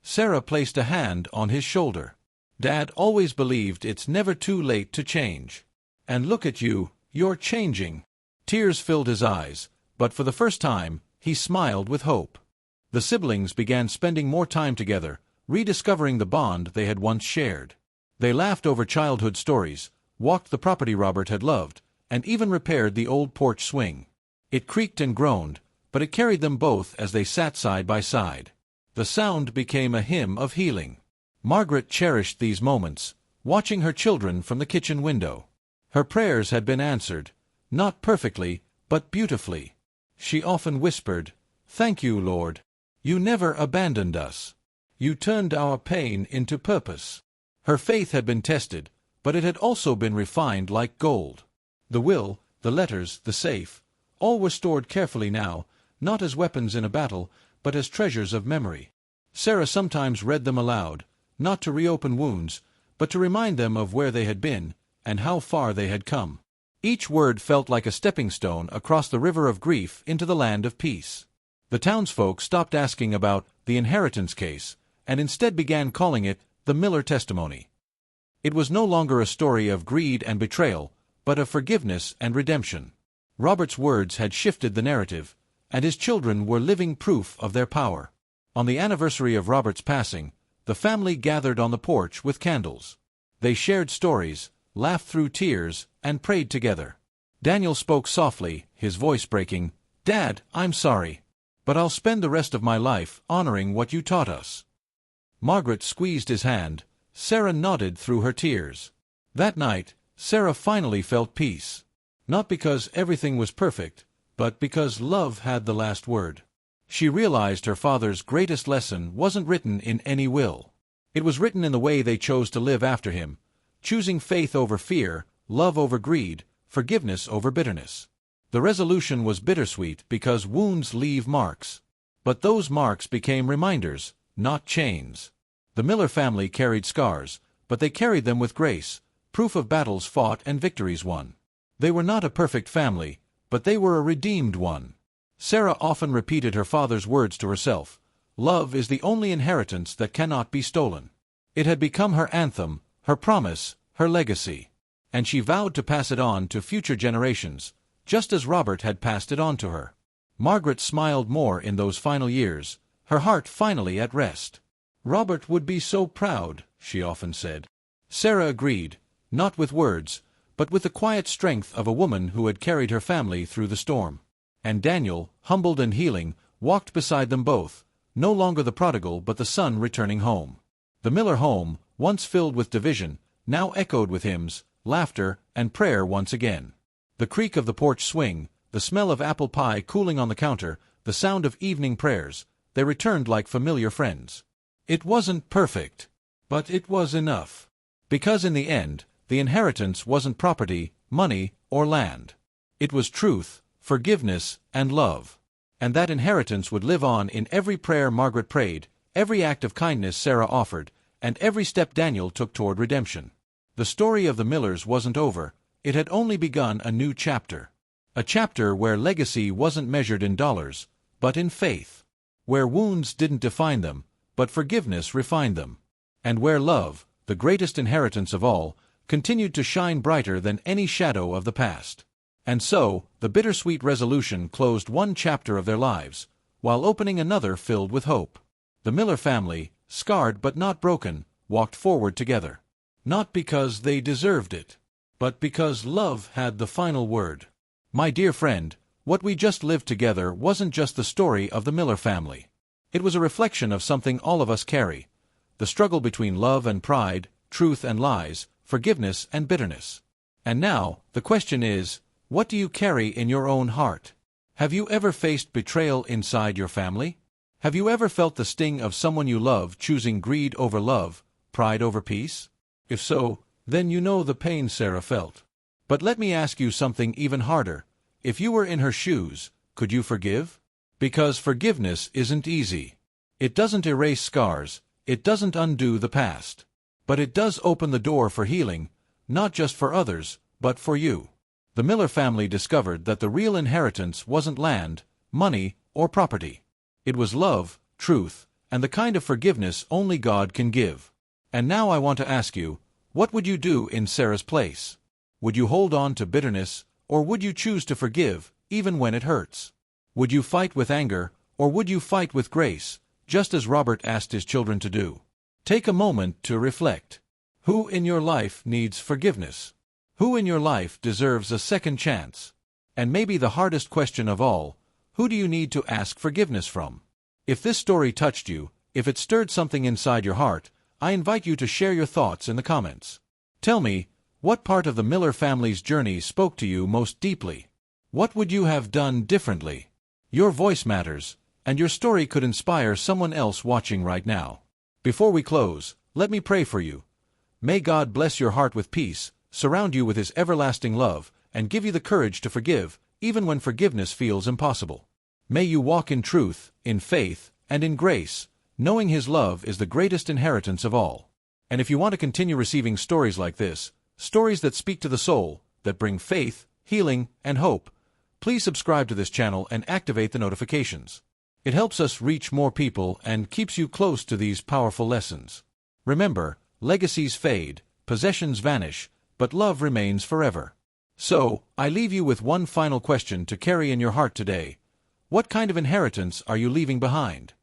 S1: Sarah placed a hand on his shoulder. "Dad always believed it's never too late to change. And look at you, you're changing." Tears filled his eyes, but for the first time, he smiled with hope. The siblings began spending more time together, rediscovering the bond they had once shared. They laughed over childhood stories, walked the property Robert had loved, and even repaired the old porch swing. It creaked and groaned, but it carried them both as they sat side by side. The sound became a hymn of healing. Margaret cherished these moments, watching her children from the kitchen window. Her prayers had been answered, not perfectly, but beautifully. She often whispered, "Thank you, Lord. You never abandoned us. You turned our pain into purpose." Her faith had been tested, but it had also been refined like gold. The will, the letters, the safe, all were stored carefully now, not as weapons in a battle, but as treasures of memory. Sarah sometimes read them aloud, not to reopen wounds, but to remind them of where they had been, and how far they had come. Each word felt like a stepping stone across the river of grief into the land of peace. The townsfolk stopped asking about the inheritance case, and instead began calling it the Miller testimony. It was no longer a story of greed and betrayal, but of forgiveness and redemption. Robert's words had shifted the narrative, and his children were living proof of their power. On the anniversary of Robert's passing, the family gathered on the porch with candles. They shared stories, laughed through tears, and prayed together. Daniel spoke softly, his voice breaking, "Dad, I'm sorry, but I'll spend the rest of my life honoring what you taught us." Margaret squeezed his hand. Sarah nodded through her tears. That night, Sarah finally felt peace. Not because everything was perfect, but because love had the last word. She realized her father's greatest lesson wasn't written in any will. It was written in the way they chose to live after him, choosing faith over fear, love over greed, forgiveness over bitterness. The resolution was bittersweet because wounds leave marks. But those marks became reminders, not chains. The Miller family carried scars, but they carried them with grace, proof of battles fought and victories won. They were not a perfect family, but they were a redeemed one. Sarah often repeated her father's words to herself, "Love is the only inheritance that cannot be stolen." It had become her anthem, her promise, her legacy. And she vowed to pass it on to future generations, just as Robert had passed it on to her. Margaret smiled more in those final years, her heart finally at rest. "Robert would be so proud," she often said. Sarah agreed, not with words, but with the quiet strength of a woman who had carried her family through the storm. And Daniel, humbled and healing, walked beside them both, no longer the prodigal but the son returning home. The Miller home, once filled with division, now echoed with hymns, laughter, and prayer once again. The creak of the porch swing, the smell of apple pie cooling on the counter, the sound of evening prayers, they returned like familiar friends. It wasn't perfect, but it was enough. Because in the end, the inheritance wasn't property, money, or land. It was truth, forgiveness, and love. And that inheritance would live on in every prayer Margaret prayed, every act of kindness Sarah offered, and every step Daniel took toward redemption. The story of the Millers wasn't over, it had only begun a new chapter. A chapter where legacy wasn't measured in dollars, but in faith. Where wounds didn't define them, but forgiveness refined them. And where love, the greatest inheritance of all, continued to shine brighter than any shadow of the past. And so, the bittersweet resolution closed one chapter of their lives, while opening another filled with hope. The Miller family, scarred but not broken, walked forward together. Not because they deserved it, but because love had the final word. My dear friend, what we just lived together wasn't just the story of the Miller family. It was a reflection of something all of us carry: the struggle between love and pride, truth and lies, forgiveness and bitterness. And now, the question is, what do you carry in your own heart? Have you ever faced betrayal inside your family? Have you ever felt the sting of someone you love choosing greed over love, pride over peace? If so, then you know the pain Sarah felt. But let me ask you something even harder. If you were in her shoes, could you forgive? Because forgiveness isn't easy. It doesn't erase scars, it doesn't undo the past. But it does open the door for healing, not just for others, but for you. The Miller family discovered that the real inheritance wasn't land, money, or property. It was love, truth, and the kind of forgiveness only God can give. And now I want to ask you, what would you do in Sarah's place? Would you hold on to bitterness, or would you choose to forgive, even when it hurts? Would you fight with anger, or would you fight with grace, just as Robert asked his children to do? Take a moment to reflect. Who in your life needs forgiveness? Who in your life deserves a second chance? And maybe the hardest question of all, who do you need to ask forgiveness from? If this story touched you, if it stirred something inside your heart, I invite you to share your thoughts in the comments. Tell me, what part of the Miller family's journey spoke to you most deeply? What would you have done differently? Your voice matters, and your story could inspire someone else watching right now. Before we close, let me pray for you. May God bless your heart with peace, surround you with His everlasting love, and give you the courage to forgive, even when forgiveness feels impossible. May you walk in truth, in faith, and in grace, knowing His love is the greatest inheritance of all. And if you want to continue receiving stories like this, stories that speak to the soul, that bring faith, healing, and hope, please subscribe to this channel and activate the notifications. It helps us reach more people and keeps you close to these powerful lessons. Remember, legacies fade, possessions vanish, but love remains forever. So, I leave you with one final question to carry in your heart today. What kind of inheritance are you leaving behind?